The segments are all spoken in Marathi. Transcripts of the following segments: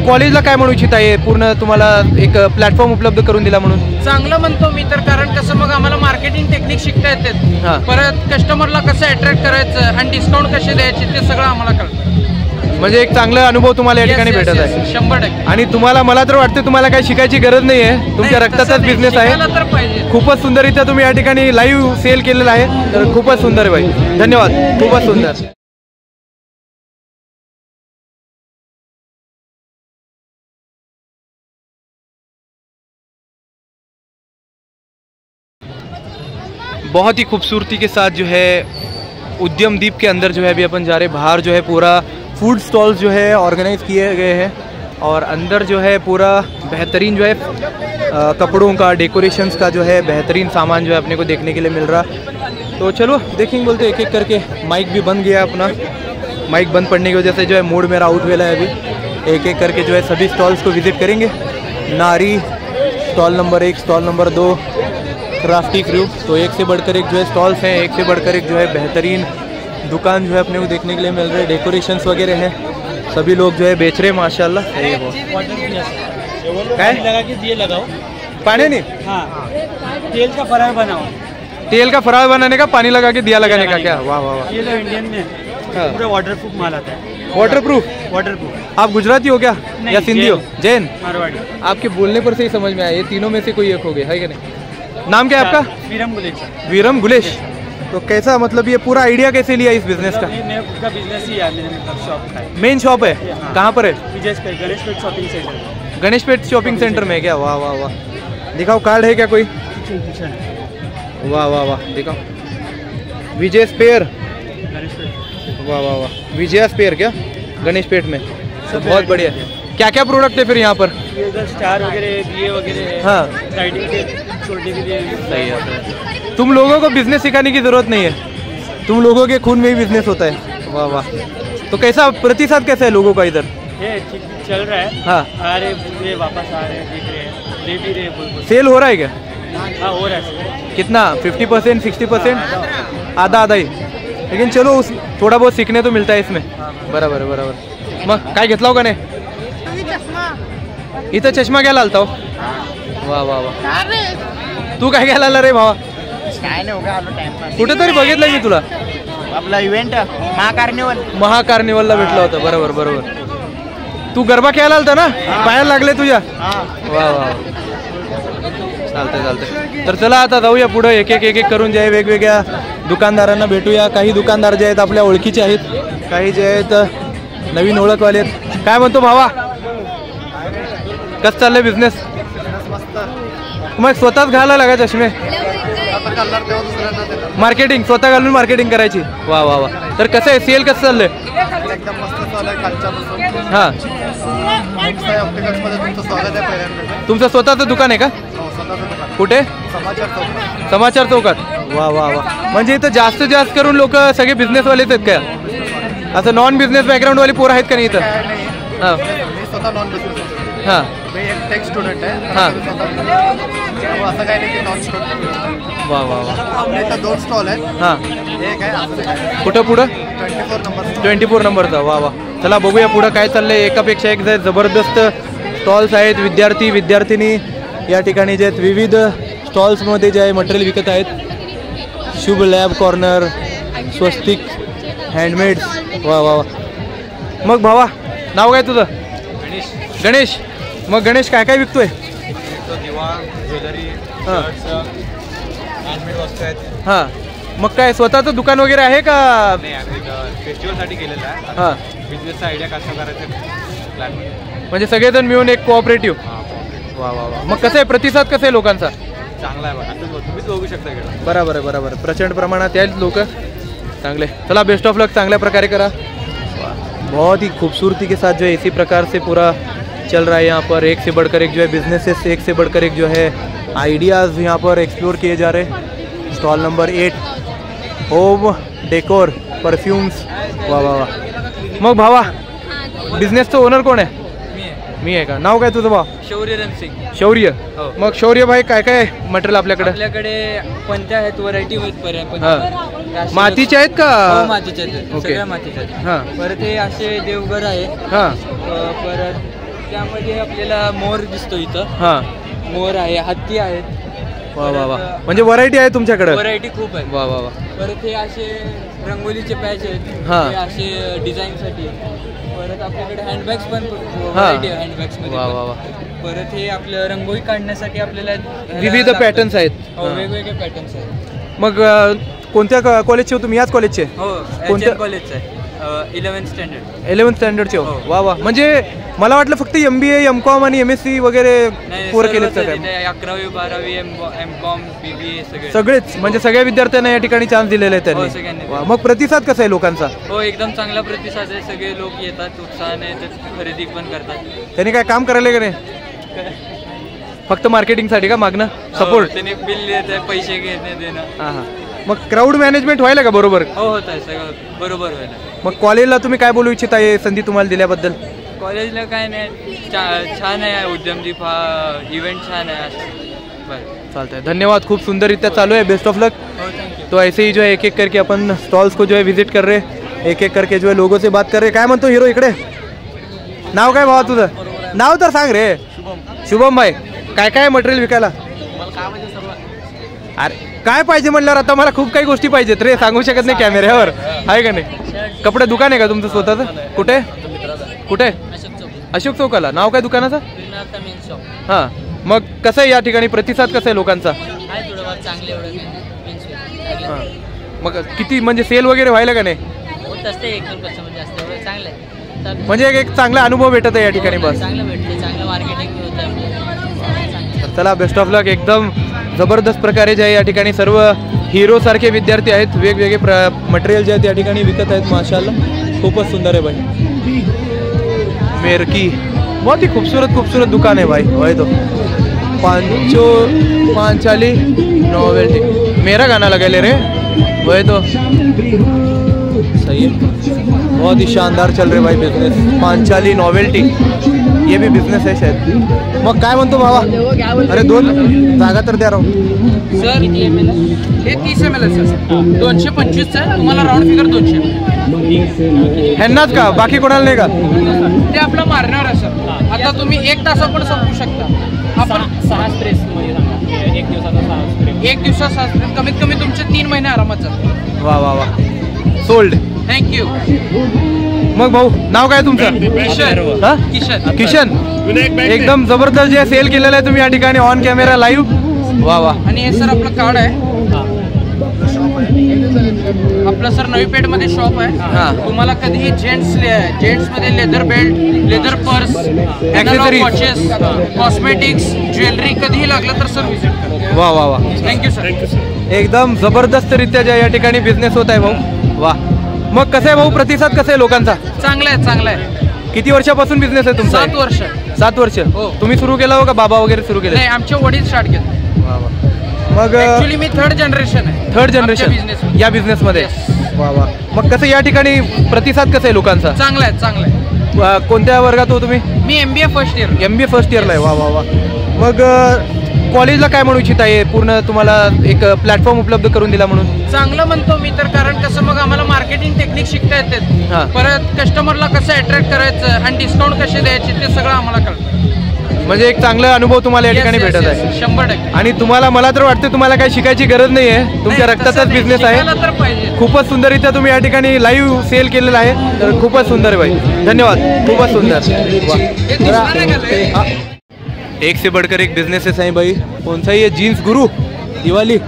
कॉलेजला काय म्हणू इच्छित आहे, पूर्ण तुम्हाला एक प्लॅटफॉर्म उपलब्ध करून दिला म्हणून? चांगलं म्हणतो मी तर, कारण कसं मग आम्हाला मार्केटिंग टेक्निक शिकता येतात, परत कस्टमरला कसं अट्रॅक्ट करायचं आणि डिस्काउंट कसे द्यायचे ते सगळं आम्हाला कळतं. म्हणजे एक चांगला अनुभव तुम्हाला या ठिकाणी भेटत आहे. 100%. आणि तुम्हाला, मला तर वाटते तुम्हाला काही शिकायची गरज नाही आहे, तुमच्या रक्ताचाच बिझनेस आहे. खूपच सुंदररित्या तुम्ही या ठिकाणी लाईव्ह सेल केलेला आहे, तर खूपच सुंदर आहे भाई, धन्यवाद, खूपच सुंदर. बहुत ही खूबसूरती के साथ जो है उद्यम दीप के अंदर जो है अभी अपन जा रहे, बाहर जो है पूरा फूड स्टॉल्स जो है ऑर्गेनाइज किए गए हैं और अंदर जो है पूरा बेहतरीन जो है कपड़ों का, डेकोरेशंस का जो है बेहतरीन सामान जो है अपने को देखने के लिए मिल रहा. तो चलो देखेंगे, बोलते एक एक करके. माइक भी बंद गया अपना, माइक बंद पड़ने की वजह से जो है मूड मेरा आउट वेला है. अभी एक एक करके जो है सभी स्टॉल्स को विजिट करेंगे. नारी stall number 1, stall number 2 crafty crew. तो एक से बढ़कर एक जो है स्टॉल्स हैं, एक से बढ़कर एक जो है बेहतरीन दुकान जो है अपने को देखने के लिए मिल रहे हैं. डेकोरेशंस वगैरह हैं, सभी लोग जो है बेच रहे हैं माशाल्लाह. लगा के दिए लगाओ, पानी नहीं, हाँ तेल का फरार बनाओ. तेल का फरार बनाने का, पानी लगा के दिया लगाने का. क्या वाह वाह वाह. ये तो इंडियन में पूरा वाटरप्रूफ माल आता है. वाटरप्रूफ. आप गुजराती हो क्या या सिंधी हो? जैन, मारवाड़ी. आपके बोलने पर से ही समझ में आया, ये तीनों में से कोई एक हो गया है कि नहीं? नाम क्या है आपका? वीरम गुलेश. वीरम गुलेश. तो कैसा, मतलब ये पूरा आइडिया कैसे लिया इस बिजनेस का? मेरा खुद का बिजनेस ही है, मेरा शॉप का है. मेन शॉप है? कहाँ पर है? Ganeshpeth shopping centre. Ganeshpeth shopping centre में क्या? वाह वाह वाह. दिखाओ, कार्ड है क्या कोई? वाह वाह वाह, दिखाओ. विजय स्पेयर. वाह वाह वाह, विजय स्पेयर क्या गणेशपेट में? बहुत बढ़िया. क्या क्या प्रोडक्ट है फिर यहाँ पर? स्टार वगैरह, दिए वगैरह. हाँ, राइडिंग के छोड़ने के लिए सही है. तुम लोगों को बिजनेस सिखाने की जरूरत नहीं है, तुम लोगों के खून में ही बिजनेस होता है. वाह वाह. तो कैसा प्रतिसाद कैसा है लोगों का इधर? ये ठीक चल रहा है. हाँ, आ रहे, वापस आ रहे हैं, देख रहे हैं, ले भी रहे हैं. सेल हो रहा है क्या? हाँ हो रहा है. कितना? 50%, 60%? आधा आधा ही. लेकिन चलो, उस थोड़ा बहुत सीखने तो मिलता है इसमें. बराबर आहे, बराबर. मग काय घेतला हो का नाही? इथं चष्मा घ्यायला आलता हो. वा वा वा. तू काय घ्यायला आला रे भावा? काय नाही होगा, आलो टाइमपास. कुठेतरी बघितलंय मी तुला, आपला इव्हेंट महाकार्निवलला भेटला होता. बरोबर बरोबर. तू गरबा खेळायला आलता ना, पायाला लागले तुझ्या. वा वा. चालतंय चालतंय. तर चला आता जाऊया पुढं, एक एक एक एक करून जे आहे वेगवेगळ्या दुकानदारांना भेटूया. काही दुकानदार जे आहेत आपल्या ओळखीचे आहेत, काही जे आहेत नवीन ओळखवाले आहेत. काय म्हणतो भावा, कसं चाललंय बिझनेस? मग स्वतःच घालायला लागा चष्मे? मार्केटिंग स्वतः घालून मार्केटिंग करायची. वा वा वा. तर कसं आहे, सेल कसं चाललंय? एकदम मस्त चालू आहे कालच्यापासून. हां, तुमचं स्वागत आहे पहिल्यांदा. तुमचं स्वतःचं दुकान आहे का? स्वतःचं दुकान कुठे? समाचार चौकात. वा वा वा. म्हणजे इथं जास्तीत जास्त करून लोक सगळे बिझनेसवालेच आहेत का? असं नॉन बिझनेस बॅकग्राऊंडवाले पोरं आहेत का नाही इथं? हां, मी स्वतः नॉन बिझनेस. हां, मी एक टेक स्टुडंट आहे. हां. असं काही नाही की नॉन स्टुडंट. वा वा वा. आपल्या इथं 2 स्टॉल आहेत. हां, एक आहे असं कुठं पुढं? 24 नंबर. 24 नंबरचा. वा वा. चला बघूया पुढं काय चाललंय. एकापेक्षा एक जबरदस्त स्टॉल्स आहेत. विद्यार्थी या ठिकाणी जे आहेत विविध स्टॉल्समध्ये जे आहे मटेरियल विकत आहेत. शुभ लॅब कॉर्नर, स्वस्तिक हँडमेड. वा वा वा. मग भावा, नाव काय तुझं? गणेश. मग गणेश काय काय विकतोय? दिवा, ज्वेलरी, हां हँडमेड वस्तू आहेत. हां. मग काय स्वतःचं दुकान वगैरे आहे का? नाही, आम्ही फेस्टिवलसाठी केलेलं आहे. हां, बिझनेसचा आयडिया कसा करायचा प्लॅन. म्हणजे सगळेजण मिळून एक कोऑपरेटिव्ह. वा वा वा. मग कसं आहे, प्रतिसाद कसं आहे लोकांचा? चांगला आहे. तुम्हीच बघू शकता इकडे. बराबर आहे, बराबर. प्रचंड प्रमाणात आहेत लोक. चांगले. चला, बेस्ट ऑफ लक, चांगल्या प्रकारे करा. बहुत ही खूबसूरती के साथ जो है इसी प्रकार से पूरा चल रहा है यहाँ पर. एक से बढ़कर एक जो है बिजनेसेस, एक से बढ़कर एक जो है आइडियाज़ यहाँ पर एक्सप्लोर किए जा रहे हैं. Stall number 8, home decor perfumes. वाह वाह वाह. मग भावा, बिझनेसचं ओनर कोण आहे? मी आहे का? नाव काय तुझं भावा? शौर्य रणसिंग. शौर्य. मग शौर्य भाई, काय काय मटेरियल आपल्याकडे? आपल्याकडे कोणत्या आहेत व्हरायटी पर्यंत. हां, मातीचे आहेत का? मातीचे आहेत, सगळ्या मातीचे आहेत. हां, परत हे असे देवघर आहे. हां, परत त्यामध्ये आपल्याला मोर दिसतो इथं. हां, मोर आहे, हत्ती आहेत. वा वा वा, म्हणजे व्हरायटी आहे तुमच्याकडे. व्हरायटी खूप आहे. वा वा वा. परत हे असे रंगोलीचे पॅच आहेत. हां. हे असे डिझाईनसाठी. परत आपल्याकडे हँडबॅग्स पण व्हरायटी आहे हँडबॅग्समध्ये. वा वा वा. परत हे आपलं रंगोळी काढण्यासाठी आपल्याला विविध पॅटर्न्स आहेत. वेगवेगळे पॅटर्न्स आहेत. मग कोणत्या कॉलेजचे हो तुम्ही? याच कॉलेजचे? हो, कोणत्या कॉलेजचं आहे. 11th standard. 11th स्टँडर्डचे हो. वा वा, म्हणजे मला वाटलं फक्त MBA, MCOM आणि MSc वगैरे पोरं केलेत का काय? 11वी 12वी MCOM BBA सगळेच, म्हणजे सगळ्या विद्यार्थ्यांना या ठिकाणी चान्स दिलेले आहेत हो, त्यांनी. सगळ्यांनी. वा, मग प्रतिसाद कसा आहे लोकांचा? हो, एकदम चांगला प्रतिसाद आहे. सगळे लोक येतात उत्साहाने, खरेदी पण करतात. त्यांनी काय काम करायला का नाही? फक्त मार्केटिंगसाठी का मागणं सपोर्ट? त्यांनी बिल देत, पैसे घेणे देणं. हां हां. मग क्राऊड मॅनेजमेंट व्हायला का बरोबर? हो, होत आहे सगळं बरोबर व्हायला. मग कॉलेजला तुम्ही काय बोलू इच्छिता हे संधी तुम्हाला दिल्याबद्दल? कॉलेजला काय नाही, छान आहे. उद्यमदीप हा इव्हेंट छान आहे. बरं, चालतंय, धन्यवाद. खूप सुंदररित्या चालू है, बेस्ट ऑफ लक. हो, थँक्यू. तो ऐसे ही जो है एक एक करके अपन स्टॉल्स को जो है विजिट कर रहे, एक एक करके जो है लोगों से बात कर रहे. काय म्हणतो हिरो इकडे? नाव काय भावा तुझं? नाव तर सांग रे. शुभम भाई, काय काय मटेरियल विकायला? अरे काय पाहिजे म्हणल्यावर आता मला खूप काही गोष्टी पाहिजेत रे, सांगू शकत नाही कॅमेऱ्यावर, आहे का नाही? कपडे दुकान आहे का तुमचं स्वतःचं? कुठे कुठे? अशोक चौकाला. नाव काय दुकानाचं? हां. मग कसं आहे या ठिकाणी प्रतिसाद कसा आहे लोकांचा? हां. मग किती म्हणजे सेल वगैरे व्हायला का नाही? म्हणजे एक चांगला अनुभव भेटत आहे या ठिकाणी. बस चला, बेस्ट ऑफ लक. एकदम जबरदस्त प्रकारे जे आहे या ठिकाणी सर्व हिरो सारखे विद्यार्थी आहेत, वेगवेगळे मटेरियल जे आहेत या ठिकाणी विकत आहेत. माशाल्लाह, खूपच सुंदर है भाई. मेरकी बहुत ही खूबसूरत दुकान है भाई. वही तो पांचाली नॉवेल्टी, मेरा गाना लगा ले रे. वही तो सही है, बहुत ही शानदार चल रहे भाई बिजनेस. पांचाली नॉवेल्टी, ये भी बिझनेस आहे शायद. मग काय म्हणतो भावा? अरे 2 जागा तर द्या राव. सर हे 30 ml आहे सर. 225 आहे. तुम्हाला राऊंड फिगर 200. ह्यांनाच का, बाकी कोणाला नाही का? ते आपलं मारण्यावर आहे सर. आता तुम्ही 1 तासात पण संपू शकता. आपण 6 स्प्रेस एक दिवसाचा 6 स्प्रे, कमीत कमी तुमचे 3 महिने आरामात जातात. वा वा वा, सोल्ड. थँक्यू. मग भाऊ, नाव काय तुमचं? किशन. हा? किशन. किशन, एकदम जबरदस्त जे सेल केलेलं आहे तुम्ही या ठिकाणी ऑन कॅमेरा लाईव्ह. वा वा. आणि हे सर आपलं कार्ड आहे. आपलं सर नवी पेठमध्ये शॉप आहे. तुम्हाला कधीही जेंट्स मध्ये leather belt, leather purse, accessories, watches, cosmetics, jewellery कधीही लागलं तर सर विजिट करा. वा वा वा. Thank you sir. एकदम जबरदस्तरित्या ज्या या ठिकाणी बिझनेस होत आहे भाऊ. वा. मग कसं आहे भाऊ, प्रतिसाद कसा आहे लोकांचा? चांगला आहे, चांगला आहे. किती वर्षापासून बिझनेस आहे तुमचा? 7 वर्ष. 7 वर्ष. हो. तुम्ही सुरू केला हो का बाबा वगैरे सुरू केले? नाही, आमचे वडील स्टार्ट केले. मग ऍक्च्युली मी 3rd जनरेशन आहे. 3rd जनरेशन या बिझनेस मध्ये. वा वा. मग कसं या ठिकाणी प्रतिसाद कसा आहे लोकांचा? चांगला आहे, चांगला आहे. कोणत्या वर्गात हो तुम्ही? मी MBA first year. MBA first इयरला आहे. वा वा वा. मग कॉलेजला काय म्हणू इच्छित आहे? पूर्ण तुम्हाला एक प्लॅटफॉर्म उपलब्ध करून दिला म्हणून चांगलं म्हणतो मी तर. कारण कसं, मग आम्हाला मार्केटिंग टेक्निक शिकता येते. परत कस्टमरला कसं अट्रॅक्ट करायचं आणि डिस्काउंट कसे द्यायचे ते सगळं आम्हाला कळतं. म्हणजे एक चांगला अनुभव तुम्हाला या ठिकाणी भेटत आहे. 100%. आणि तुम्हाला, मला तर वाटतं तुम्हाला काही शिकायची गरज नाही आहे, तुमच्या रक्ताचाच बिझनेस आहे. खूपच सुंदररित्या तुम्ही या ठिकाणी लाईव्ह सेल केलेला आहे, तर खूपच सुंदर आहे भाई. धन्यवाद, खूपच सुंदर. एक से बढ़कर एक बिझनेसेस आहे भाई. कोणता ही जीन्स गुरु दिवाळी.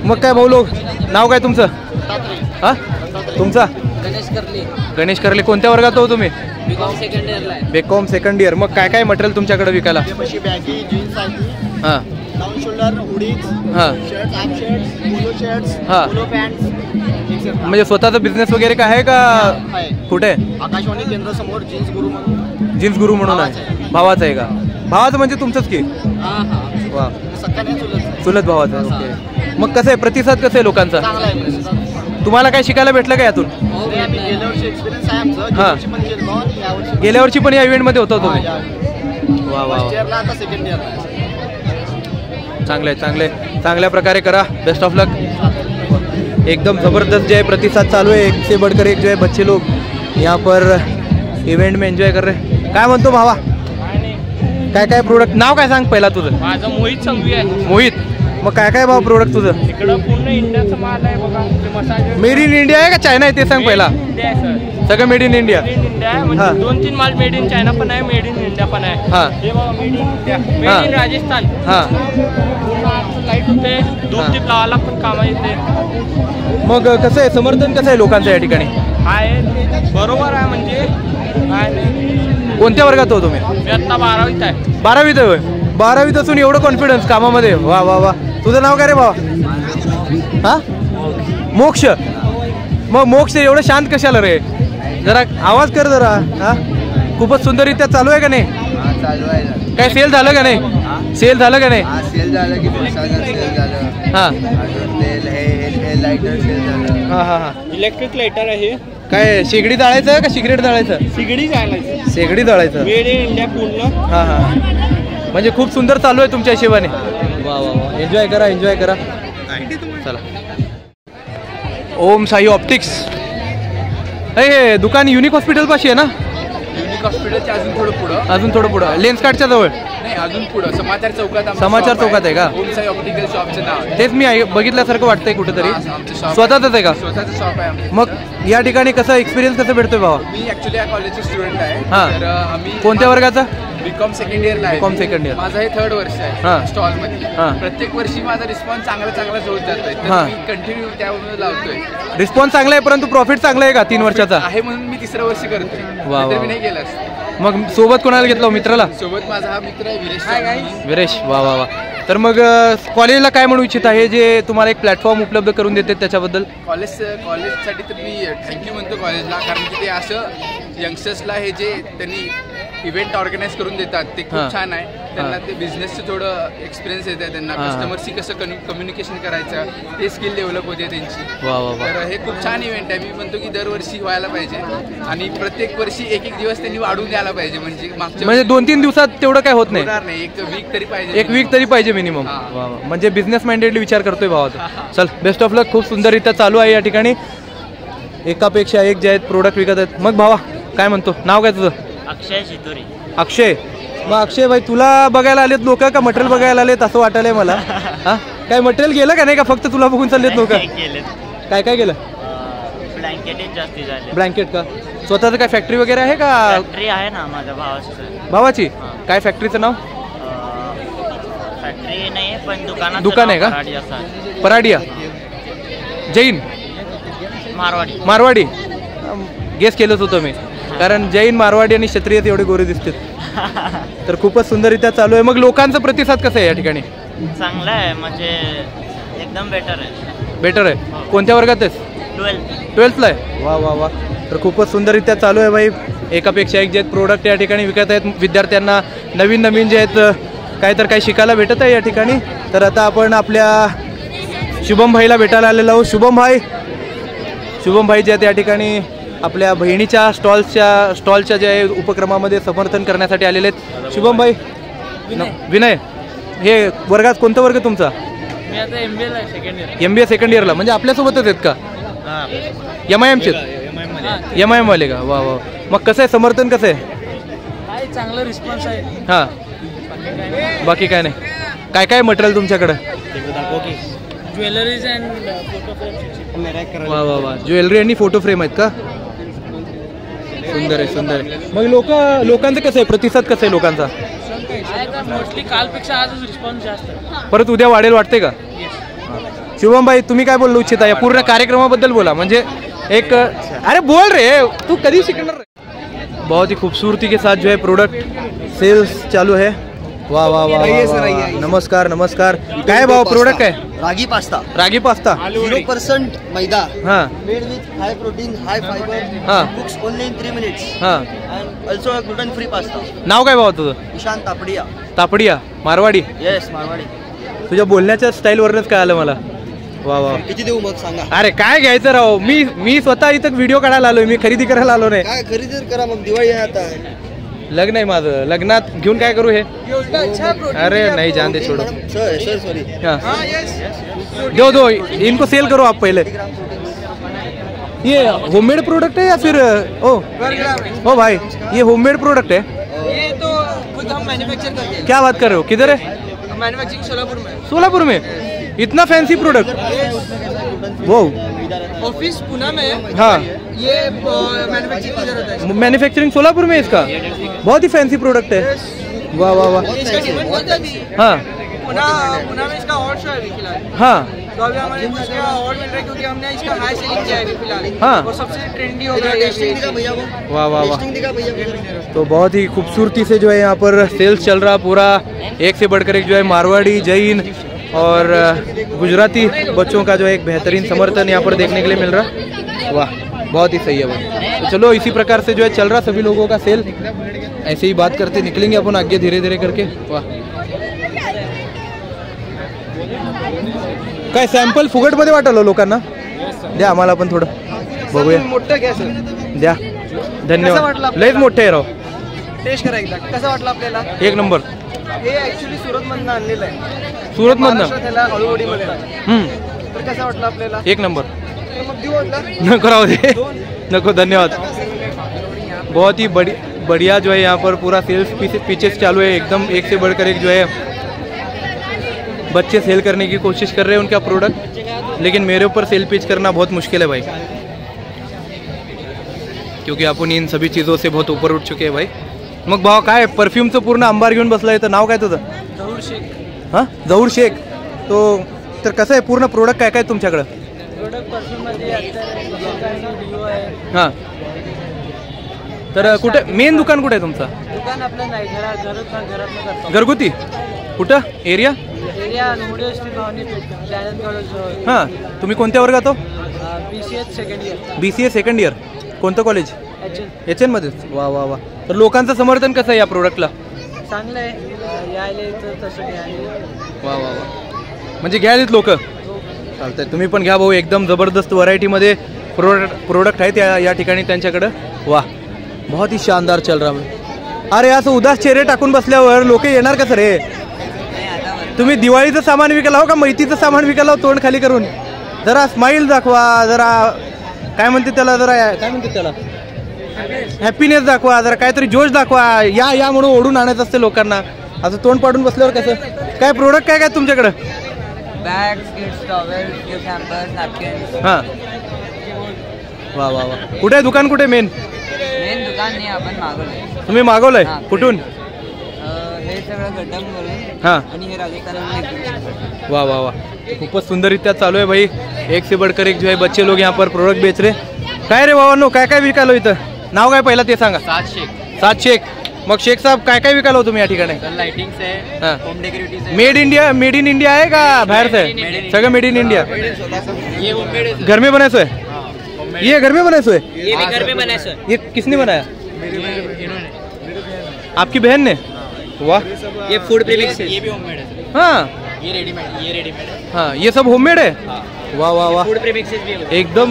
मग काय भाऊ लोक, नाव काय तुमचं? हां, तुमचा? गणेश करले. कोणत्या वर्गात हो तुम्ही? BCom second year. मग काय काय मटेरियल तुमच्याकडे विकायला? बॅगी, जीन्स आहे. हां. डाऊन शोल्डर, हुडीज, हां. Shirts, half shirts, polo shirts, हां. Polo pants. म्हणजे स्वतःचा बिझनेस वगैरे काय आहे का? कुठे? आकाशवाणी केंद्र समोर जीन्स गुरु म्हणून. जीन्स गुरु म्हणून आहे. भावाचं आहे का? भावाचं म्हणजे तुमचंच की? वा. चुलत भावाचं. ओके. मग कसं आहे प्रतिसाद, कसं आहे लोकांचा? चांगला आहे. तुम्हाला काय शिकायला भेटलं का यातून? गेल्या वर्षी एक्सपिरियन्स आहे आमचं. हां. गेल्या वर्षी पण या इव्हेंटमध्ये होता तुम्ही? वा वा. आता सेकंड इयरला. चांगलं आहे. चांगल्या प्रकारे करा. बेस्ट ऑफ लक. एकदम ज़बरदस्त जो है प्रतिसाद चालू है. एक से बढ़कर एक जो है बच्चे लोग यहाँ पर इवेंट में एंजॉय कर रहे हैं. काय म्हणतो भावा? काय काय प्रोडक्ट, नाव काय सांग पहिला तुझं? माझं मोहित संघवी आहे. मोहित, मग काय काय भाव प्रोडक्ट तुझं? इकडं पूर्ण इंडियाचा माल आहे बघा. मसाज मेड इन इंडिया आहे का चायना आहे ते सांग पहिला. इंडिया आहे सर. सगळं made in India. Made in India आहे. म्हणजे हा. 2-3 माल मेड इन चायना पण आहे, मेड इन इंडिया पण आहे. हा. हे बघा मेड इन इंडिया, हा. Made in Rajasthan. हां, लाईट होते, हा. दूध दीप लावायला पण कामा येते. मग कसं आहे समर्थन कसं आहे लोकांचं या ठिकाणी? आहे बरोबर आहे म्हणजे काय नाही. कोणत्या वर्गात हो तुम्ही? मी आता 12वीत आहे. 12वीत आहे होय. 12वीत असून एवढं कॉन्फिडन्स कामामध्ये, वा वा वा. तुझं नाव काय रे भावा? हा, मोक्ष. मग मोक्ष एवढं शांत कशाला रे? जरा आवाज कर जरा. हा, खूपच सुंदररित्या चालू आहे का नाही? चालू आहे. काय सेल झालं का नाही? सेल झालं का नाही? सेल झालं की सेल झालं. हां अजून हे लाईटर सेल झालं. हां हां हां. इलेक्ट्रिक लाईटर आहे. काय शेगडी जाळायचं का सिगरेट जाळायचं? सिगडी जायला शेगडी जाळायचं. मेड इन इंडिया पूर्ण. हां हां, म्हणजे खूप सुंदर चालू आहे तुमच्या हिशोबाने. वा वा वा, एन्जॉय करा एन्जॉय करा. चला. ओम साई ऑप्टिक्स. हे दुकान युनिक हॉस्पिटल पाशी आहे ना? युनिक हॉस्पिटलच्या अजून थोडं पुढं. लेन्स कार्डच्या जवळ. नाही, अजून पुढं समाचार चौकात. समाचार चौकात आहे का? ओम साई ऑप्टिकल शॉपचं नाव आहे. तेच मी बघितल्यासारखं वाटतंय कुठेतरी. आमचं शॉप स्वतःच आहे का? स्वतःचं शॉप आहे आमचं. मग या ठिकाणी कसं एक्सपिरियन्स कसं भेटतोय भावा? मी ऍक्च्युली या कॉलेजचे स्टुडंट आहे. हां. तर आम्ही कोणत्या वर्गाचा? बीकॉम सेकंड इयरला आहे. BCom second year. माझं हे 3rd वर्ष हां. आहे स्टॉलमध्ये. हां. प्रत्येक वर्षी माझा रिस्पॉन्स चांगलाच होत जातोय. हां. तर मी कंटिन्यू त्यावर लावतोय. रिस्पॉन्स चांगला आहे परंतु प्रॉफिट चांगला आहे का 3 वर्षाचा? आहे म्हणून मी 3रं वर्ष करतोय. वा. नाहीतर मी नाही केलं असतं. मग सोबत कोणाला घेतलं मित्राला? सोबत माझा हा मित्र आहे विरेश चव्हाण. विरेश, वा वा वा. तर मग कॉलेजला काय म्हणू इच्छित आहे जे तुम्हाला एक प्लॅटफॉर्म उपलब्ध करून देते त्याच्याबद्दल? कॉलेजसाठी तर मी थँक्यू म्हणतो कॉलेजला, कारण की ते असं यंगस्टर्सला हे जे त्यांनी इव्हेंट ऑर्गनाईज करून देतात ते हां. खूप छान आहे. त्यांना ते बिझनेसचं थोडं एक्सपिरियन्स येत आहे. त्यांना हां. कस्टमरशी कसं कम्युनिकेशन करायचं ते स्किल डेव्हलप होते त्यांची. वा वा वा. तर हे खूप छान इव्हेंट आहे. मी म्हणतो की दरवर्षी व्हायला पाहिजे आणि प्रत्येक वर्षी एक दिवस त्यांनी वाढवून द्यायला पाहिजे. म्हणजे मागच्या म्हणजे 2-3 दिवसात तेवढं काय होत नाही? होणार नाही, एक वीक तरी पाहिजे. एक वीक तरी पाहिजे मिनिमम. हां. म्हणजे बिझनेस माइंडेडली विचार करतोय भावाचा. चल, बेस्ट ऑफ लक. खूप सुंदररित्या चालू आहे या ठिकाणी. एकापेक्षा एक जे आहेत प्रोडक्ट विकत आहेत. मग भावा काय म्हणतो, नाव काय तुझं? अक्षय शितोरी. अक्षय. मग अक्षय भाई तुला बघायला आलेत लोक का मटेरियल बघायला आलेत असं वाटायलंय मला? हा, काय मटेरियल गेलं का नाही का फक्त तुला बघून चाललेत लोक? काय काय गेलं? ब्लँकेट जास्ती झाले. ब्लँकेट का? स्वतःचं काय फॅक्टरी वगैरे आहे का? फॅक्टरी आहे ना माझ्या भावाची. काय फॅक्टरीचं नाव? फॅक्टरी नाही पण दुकान आहे का? पराडिया. जैन मारवाडी. गेस केलंच होतं मी, कारण जैन मारवाडी आणि क्षत्रिय एवढे गोरे दिसतात. तर खूपच सुंदररित्या चालू आहे. मग लोकांचा प्रतिसाद कसा आहे या ठिकाणी? चांगला आहे, म्हणजे एकदम बेटर आहे. कोणत्या वर्गात आहेस? 12th आहे. वा वा वा. तर खूपच सुंदररित्या चालू आहे भाई. एकापेक्षा एक जे आहेत प्रोडक्ट या ठिकाणी विकत आहेत. विद्यार्थ्यांना नवीन जे आहेत काही शिकायला भेटत आहे या ठिकाणी. तर आता आपण आपल्या शुभम भाईला भेटायला आलेलो आहोत. शुभम भाई जे आहेत या ठिकाणी आपल्या बहिणीच्या स्टॉलच्या जे आहे उपक्रमामध्ये समर्थन करण्यासाठी आलेले आहेत. शुभम भाई. विनय, हे वर्गात कोणता वर्ग तुमचा? मी आता MBA second year. MBA second इयरला, म्हणजे आपल्यासोबतच आहेत का? MIMचे? MIM वाले का? वा वा. मग कसं आहे समर्थन, कसं आहे? चांगला रिस्पॉन्स आहे. हां, बाकी काय नाही. काय मटेरियल तुमच्याकडं? Jewelleries and photo frame. वा वा वा. ज्वेलरी आणि फोटो फ्रेम आहेत का? सुंदर आहे. मग लोकांचं कसं आहे, प्रतिसाद कसं आहे लोकांचा? मोस्टली कालपेक्षा आजच रिस्पॉन्स जास्त आहे. परत उद्या वाढेल वाटते का? शुभम भाई तुम्ही काय बोलू इच्छिता या पूर्ण कार्यक्रमाबद्दल? बोला. म्हणजे एक अरे बोल रे, तू कधी शिकणार रे? बहुत ही खूबसूरती के साथ जो है प्रोडक्ट सेल्स चालू है. वाह वाह वाह. नमस्कार. काय भाव प्रोडक्ट काय? रागी पास्ता 0% मैदा. हां made with high protein high fibre. हां. Cooks only in 3 minutes. हां. And also gluten free pasta. नाव काय भाव तुझं? ईशान तापडिया मारवाडी. येस मारवाडी. तुझ्या बोलण्याच्या स्टाईलवरच काय आलं मला. वा वा. किती देऊ मग सांगा? अरे काय घ्यायचं राव, मी स्वतः इथं व्हिडिओ काढायला आलोय, मी खरेदी करायला आलो नाही. काय खरेदी करा मग, दिवाळी आहे आता. लग्न आहे माझं, लग्नात घेऊन काय करू हे? अरे नहीं जान दे, छोड़ो. सॉरी. हाँ दो इनको सेल करो आप पहले. ये होममेड प्रोडक्ट है या फिर ओ भाई ये होममेड प्रोडक्ट है? ये तो खुद हम मैन्युफैक्चर करते हैं। क्या बात कर रहे हो, किधर है? मैन्युफैक्चरिंग सोलापुर में। सोलापुर में इतना फैंसी प्रोडक्ट? वो ऑफिस पुणे में है। हाँ, ये मैन्युफैक्चरिंग की जरूरत है। मैन्युफैक्चरिंग सोलापुर में इसका बहुत ही फैंसी प्रोडक्ट है। वाह वाह वाह। इसका डिमांड बहुत ज्यादा है। हाँ पुणे में इसका और शो है अभी फिलहाल। हाँ तो अभी हमारे को इसका और मिल रहा है क्योंकि हमने इसका हाई सेलिंग किया है अभी फिलहाल। हाँ। और सबसे ट्रेंडी हो गया है। वाह वाह वाह। तो बहुत ही खूबसूरती से जो है यहाँ पर सेल्स चल रहा पूरा, एक से बढ़कर एक जो है मारवाड़ी, जैन और गुजराती बच्चों का जो है एक बेहतरीन समर्थन यहाँ पर देखने के लिए मिल रहा। वाह, बहुत ही सही है भाई। तो चलो इसी प्रकार से जो है चल रहा सभी लोगों का सेल, ऐसे ही बात करते निकलेंगे अपन आगे धीरे धीरे करके। वाह, काय सॅम्पल फुकटमध्ये वाटलं लोकांना? द्या आम्हाला पण थोडं बघूया. मोठं घ्या सर, द्या, कसं धन्यवाद. वाटलं लयच मोठे आहे राव. टेस्ट करा एकदा, कसं वाटलं आपल्याला? एक नंबर. हे ऍक्च्युली सुरतमधनं आणलेलं आहे. सुरतमधनं? त्याला अळूवडी म्हणतात. तर कसं वाटलं आपल्याला? एक नंबर. तर मग देऊ वाटलं? नको राहू दे, नको, धन्यवाद. बहुत ही बढ़िया जो है यहाँ पर पूरा सेल्स पीचेस चालू है एकदम, एक से बढ़कर एक जो है बच्चे सेल करने की कोशिश कर रहे हैं उनका प्रोडक्ट, लेकिन मेरे ऊपर सेल पिच करना बहुत मुश्किल है भाई, क्योंकि आपण इन सभी चीज़ों से बहुत ऊपर उठ चुके हैं भाई. मग भाव काय परफ्यूमचं पूर्ण अंबार घेऊन बसलाय, तर नाव काय तुझं? जहूर शेख. हां, जहूर शेख. तो तर कसं आहे पूर्ण प्रोडक्ट काय काय तुमच्याकडं? प्रोडक्ट परफ्यूममध्ये डिओ आहे. हां, तर कुठे मेन दुकान कुठे आहे तुमचं? दुकान आपलं नाही, घरात घरगुती. कुठं एरिया? एरिया मोडे स्ट्रीट भावनी पेठ, दयानंद कॉलेज. हां, तुम्ही कोणत्या वर्गात हो? BCA second year. BCA second year. कोणतं कॉलेज? HN मध्येच. वा वा वा. तर लोकांचं समर्थन कसं आहे या प्रोडक्टला? चांगलं आहे, यायला तर तसं घ्यायला. वा वा वा. म्हणजे घ्यायलेत लोक? चालतंय, तुम्ही पण घ्या भाऊ, एकदम जबरदस्त व्हरायटीमध्ये प्रोडक्ट आहेत या ठिकाणी त्यांच्याकडं. वा, बहुत ही शानदार चल रहा है. अरे असं उदास चेहरे टाकून बसल्यावर लोक येणार कसं रे? तुम्ही दिवाळीचं सामान विकायला हो का मैतीचं सामान विकायला हो तोंड खाली करून? जरा स्माइल दाखवा, जरा काय म्हणते त्याला, जरा काय म्हणते त्याला, हॅपीनेस दाखवा, जरा काहीतरी जोश दाखवा. या म्हणून ओढून आणायचं असते लोकांना, असं तोंड पाडून बसल्यावर कसं? काय प्रोडक्ट काय काय तुमच्याकडं? Bags, kids, towels, gift hampers, napkins. हां, वा वा वा. कुठे आहे दुकान, कुठे मेन दुकान नाही, आपण मागवलंय. तुम्ही मागवलंय कुठून? हे सगळं गड्डमवरून. हां, आणि हे राजस्थान. वाह वाह वाह, खूपच सुंदररित्या चालू आहे भाई, एक से बढ़कर एक जो है बच्चे लोग यहाँ पर प्रोडक्ट बेच रहे. काय रे बाबांनो, काय काय विकालो इथं? नाव काय पहिला ते सांगा. सात शेख. मग शेख साहेब काय काय विकालो तुम्ही या ठिकाणी? लाइटिंग्स आहे, हां, होम डेकोरेटिव्स आहे. मेड इन इंडिया आहे का बाहेरचं आहे? सगळं मेड इन इंडिया. ये होममेड है. घर में बनाया है? ये घर में बनाया है? ये भी घर में बनाया है. ये किसने बनाया? आपकी बहन ने? वाह, ये फूड प्रीमिक्स है. ये भी होममेड है. हाँ, ये रेडीमेड है. हाँ, ये सब होममेड है. वाह वाह वाह, फूड प्रीमिक्स भी है. एकदम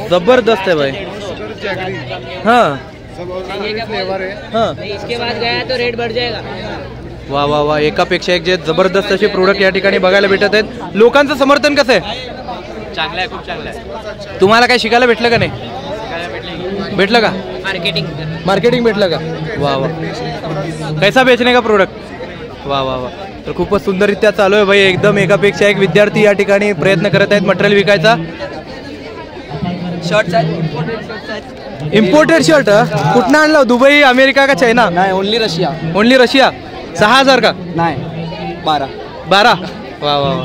जबरदस्त है भाई. हाँ हाँ, इसके बाद गया तो रेट बढ़ जाएगा. वा वा वा, एकापेक्षा एक जे जबरदस्त असे प्रोडक्ट या ठिकाणी बघायला भेटत आहेत. लोकांचं समर्थन कसं आहे? चांगला आहे, खूप चांगला आहे. तुम्हाला काय शिकायला भेटलं का नाही? भेटलं का? मार्केटिंग भेटलं का? वा वा, कैसा बेचणे का प्रोडक्ट? वा वा वा. तर खूपच सुंदररित्या चालू आहे भाई, एकदम एकापेक्षा एक विद्यार्थी या ठिकाणी प्रयत्न करत आहेत मटेरियल विकायचा. शर्ट्स आहेत, इम्पोर्टेड शर्ट. कुठनं आणलं? दुबई, अमेरिका का चायना? नाही, ओनली रशिया. Only Russia. 6,000 का? नाही, 12. 12. वा वा वा.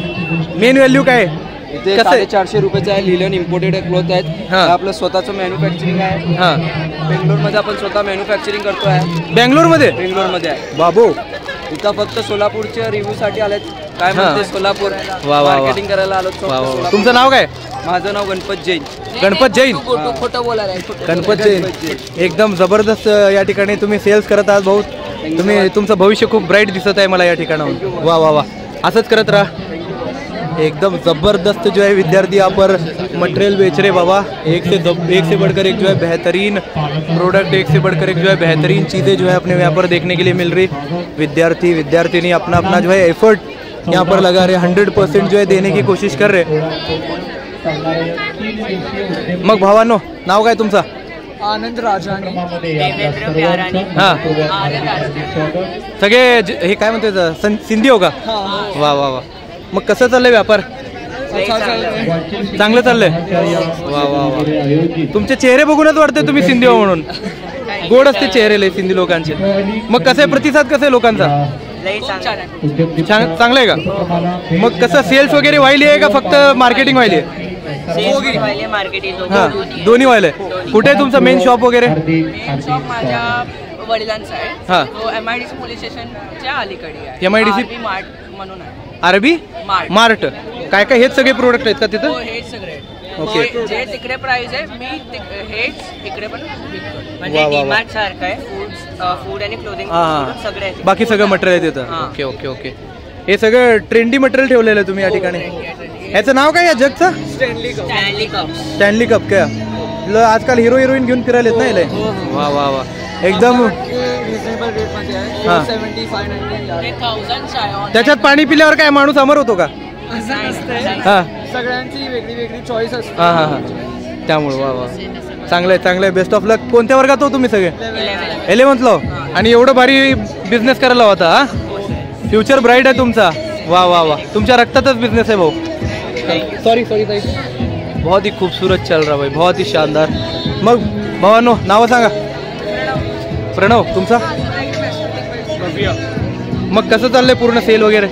मेन व्हॅल्यू काय आहे? इथे कसं आहे? 450 रुपयाचं आहे. लिलन इम्पोर्टेड क्लोथ आहेत. हां. हे आपलं स्वतःचं मॅन्युफॅक्चरिंग आहे. हां, बेंगलोरमध्ये आपण स्वतः मॅन्युफॅक्चरिंग करतो आहे. बेंगलोरमध्ये? बेंगलोरमध्ये आहे. बाबू, इथं फक्त सोलापूरच्या रिव्ह्यू साठी आलेत. काय हां. म्हणते सोलापूर, वा वा. मार्केटिंग करायला आलो. वा वा वा. तुमचं नाव काय? माझं नाव गणपत जैन. गणपत जैन. खोटं बोलायला आहे. गणपत जैन. एकदम जबरदस्त या ठिकाणी तुम्ही सेल्स करत आहात भाऊ. तुम्ही तुमचं भविष्य खूप ब्राईट दिसत आहे मला या ठिकाणाहून. वा वा वा, असंच करत राहा. एकदम ज़बरदस्त जो है विद्यार्थी यहाँ पर मटेरियल बेच रहे बाबा. एक से बढ़कर एक जो है बेहतरीन प्रोडक्ट, एक से बढ़कर एक जो है बेहतरीन चीज़ें जो है अपने यहाँ पर देखने के लिए मिल रही. विद्यार्थी अपना अपना जो है एफर्ट यहाँ पर लगा रहे, 100% जो है देने की कोशिश कर रहे. मग भावांनो, नाव काय तुमचा? आनंद राजानी, देवेंद्र प्यारानी, हां आर्य राजपूत. सगळे हे काय म्हणते सिंधी हो का? वा वा वा. मग कसं चाललंय व्यापार? चांगलं चाललंय. वा वा वा. तुमचे चेहरे बघूनच वाटते तुम्ही सिंधी हो म्हणून. गोड असते चेहरे सिंधी लोकांचे. मग कसं आहे प्रतिसाद कसा आहे लोकांचा? चांगलं आहे का? मग कसं सेल्स वगैरे व्हायली आहे का फक्त मार्केटिंग व्हायली आहे? हां दोन्ही व्हायलंय. कुठे आहे तुमचं मेन शॉप वगैरे? शॉप माझ्या वडिलांचा आहे. हां तो MIDC पोलीस स्टेशनच्या अलीकडे आहे. MIDC मार्ट म्हणून आहे. अरबी मार्ट. काय काय हेच सगळे प्रोडक्ट आहेत का तिथं? हो, हेच सगळे आहेत. ओके. जे तिकडे प्राइस आहे मी हेच इकडे पण विकतो. वा, म्हणजे वा, वा. डीमार्ट सारखं आहे. फूड आणि क्लोथिंग हां सगळे आहे. बाकी सगळं मटेरियल आहे तिथं. हां. Okay okay okay. हे सगळं ट्रेंडी मटेरियल ठेवलेलं आहे तुम्ही या ठिकाणी. ह्याचं नाव काय या जगचं? Stanley cups. स्टॅनली कप काय? आजकाल हिरो हिरोईन घेऊन फिरायला येत नाही. वा वा वा. एकदम रिजनेबल रेट मध्ये आहे. हां. 75-90 ते 1000 आहे. त्याच्यात पाणी पिल्यावर काय माणूस अमर होतो का? असं नसतंय. हां सगळ्यांची वेगळी वेगळी चॉईस असते. हां हां हां. त्यामुळे वा वा. चांगलं आहे चांगलं आहे. बेस्ट ऑफ लक. कोणत्या वर्गात हो तुम्ही सगळे? 11th आणि एवढं भारी बिझनेस करायला होता हा? फ्युचर ब्राईट आहे तुमचा. वाह वाह वाह. तुमच्या रक्तातच बिझनेस आहे भाऊ. Sorry sorry sorry. बहुत ही खूबसूरत चल रहा भाई, बहुत ही शानदार. मग भावांनो नावं सांगा. प्रणव. तुमचा? मग कसं चाललंय पूर्ण सेल वगैरे?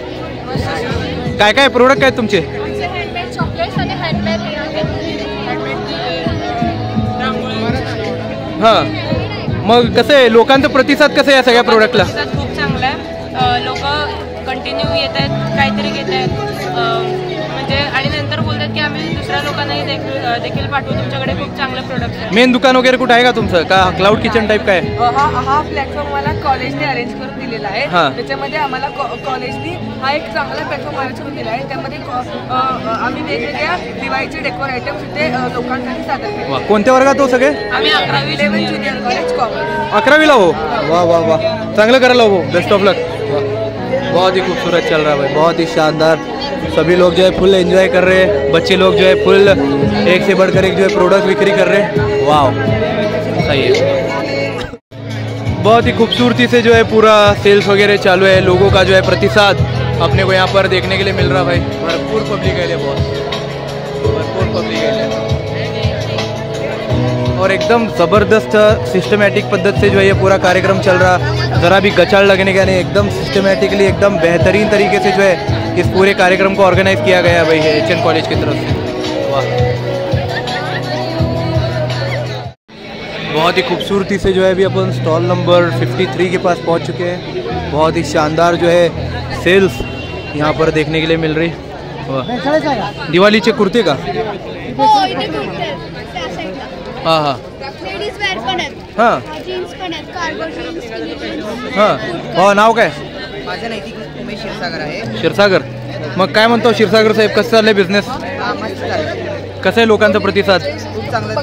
काय काय प्रोडक्ट आहेत तुमचे? हँडमेड चॉकलेट्स आणि हँडमेड हां. मग कसं आहे लोकांचा प्रतिसाद कसं आहे या सगळ्या प्रोडक्टला? खूप चांगला आहे. लोक कंटिन्यू येत आहेत, काहीतरी घेत आहेत म्हणजे आणि नंतर बोलतात की आम्ही दुसऱ्या लोकांनाही देखील पाठवू. तुमच्याकडे खूप चांगलं प्रोडक्ट आहे. मेन दुकान वगैरे कुठं आहे का तुमचं? का क्लाउड किचन टाईप काय? हा प्लॅटफॉर्म मला कॉलेजने अरेंज करून दिलेला आहे. हां. त्याच्यामध्ये आम्हाला कॉलेजने हा एक चांगला प्लॅटफॉर्म अरेंज करून दिला आहे. त्यामध्ये आम्ही वेगवेगळ्या दिवाळीचे डेकोर आयटम्स इथे लोकांसाठी सादर केले. वा. कोणत्या वर्गात हो सगळे? आम्ही 11वी 11 ज्युनियर कॉलेज कॉमर्स. 11वीला हो. वाह वाह वाह. चांगलं करायला हो. बेस्ट ऑफ लक. बहुत ही खूबसूरत चल रहा है भाई, बहुत ही शानदार. सभी लोग जो है फुल एंजॉय कर रहे हैं. बच्चे लोग जो है फुल एक से बढ़कर एक जो है प्रोडक्ट बिक्री कर रहे हैं. वाह सही है. बहुत ही खूबसूरती से जो है पूरा सेल्स वगैरह चालू है. लोगों का जो है प्रतिसाद अपने को यहाँ पर देखने के लिए मिल रहा भाई. भरपूर पब्लिक है, बहुत भरपूर पब्लिक है और एकदम ज़बरदस्त सिस्टमेटिक पद्धत से जो है ये पूरा कार्यक्रम चल रहा. ज़रा भी गचाड़ लगने का नहीं, एकदम सिस्टमेटिकली एकदम बेहतरीन तरीके से जो है इस पूरे कार्यक्रम को ऑर्गेनाइज किया गया है भाई HN कॉलेज की तरफ से. वाह. बहुत ही खूबसूरती से जो है अभी अपन स्टॉल नंबर 53 के पास पहुंच चुके हैं. बहुत ही शानदार जो है सेल्स यहाँ पर देखने के लिए मिल रही. वाह. दिवाळीचे कुर्ते का? हो इथे कुर्ते आहेत त्या साईडला. हां हां लेडीज वेअर पण आहेत. हां जीन्स पण आहेत. Cargo jeans, skinny jeans. हां. भाऊ नाव काय? माझं नैतिक उमेश क्षीरसागर आहे. क्षीरसागर. मग काय म्हणतो क्षीरसागर साहेब, कसं चाललंय बिझनेस? मस्त झालं. कसं आहे लोकांचा प्रतिसाद? खूप चांगला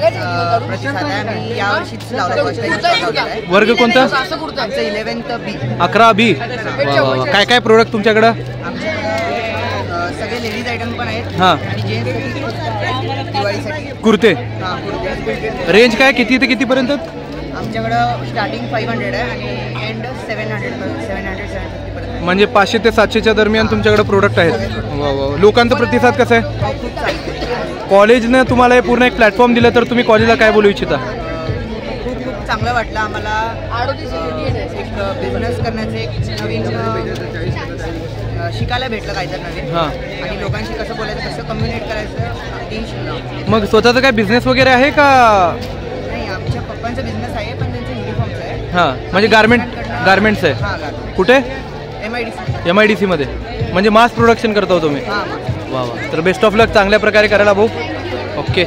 प्रतिसाद आहे. आणि यावर्षीच लावला फर्स्ट टाइम. वर्ग कोणता? आमचं 11th B. 11B. काय काय प्रोडक्ट तुमच्याकडं? आमच्याकडे सगळे लेडीज आयटम पण आहेत. हां. आणि जेंट्स दिवाळीसाठी कुर्ते. हां कुर्ते. रेंज काय किती ते कितीपर्यंत? आमच्याकडं स्टार्टिंग 500 आहे आणि एंड 750 पर्यंत. म्हणजे 500 ते 700च्या दरम्यान तुमच्याकडे प्रोडक्ट आहेत. वा वा. लोकांचा प्रतिसाद कसा आहे? खूप चांगलं. कॉलेजने तुम्हाला हे पूर्ण एक प्लॅटफॉर्म दिलं तर तुम्ही कॉलेजला काय बोलू इच्छिता? खूप खूप चांगलं वाटलं आम्हाला. एक बिझनेस करण्याचं एक नवीन शिकायला भेटलं काहीतरी नवीन. हां. आणि लोकांशी कसं बोलायचं, कसं कम्युनिकेट करायचं ते शिकलं. मग स्वतःचा काय बिझनेस वगैरे आहे का? नाही आमच्या पप्पांचा बिझनेस आहे पण त्यांचं युनिफॉर्मचं आहे. हां म्हणजे गारमेंट्स आहे. हां कुठे? MIDC. MIDC मध्ये. म्हणजे मास प्रोडक्शन करता हो तुम्ही? हां वाह वाह. तर बेस्ट ऑफ लक. चांगल्या प्रकारे करायला भाऊ. ओके.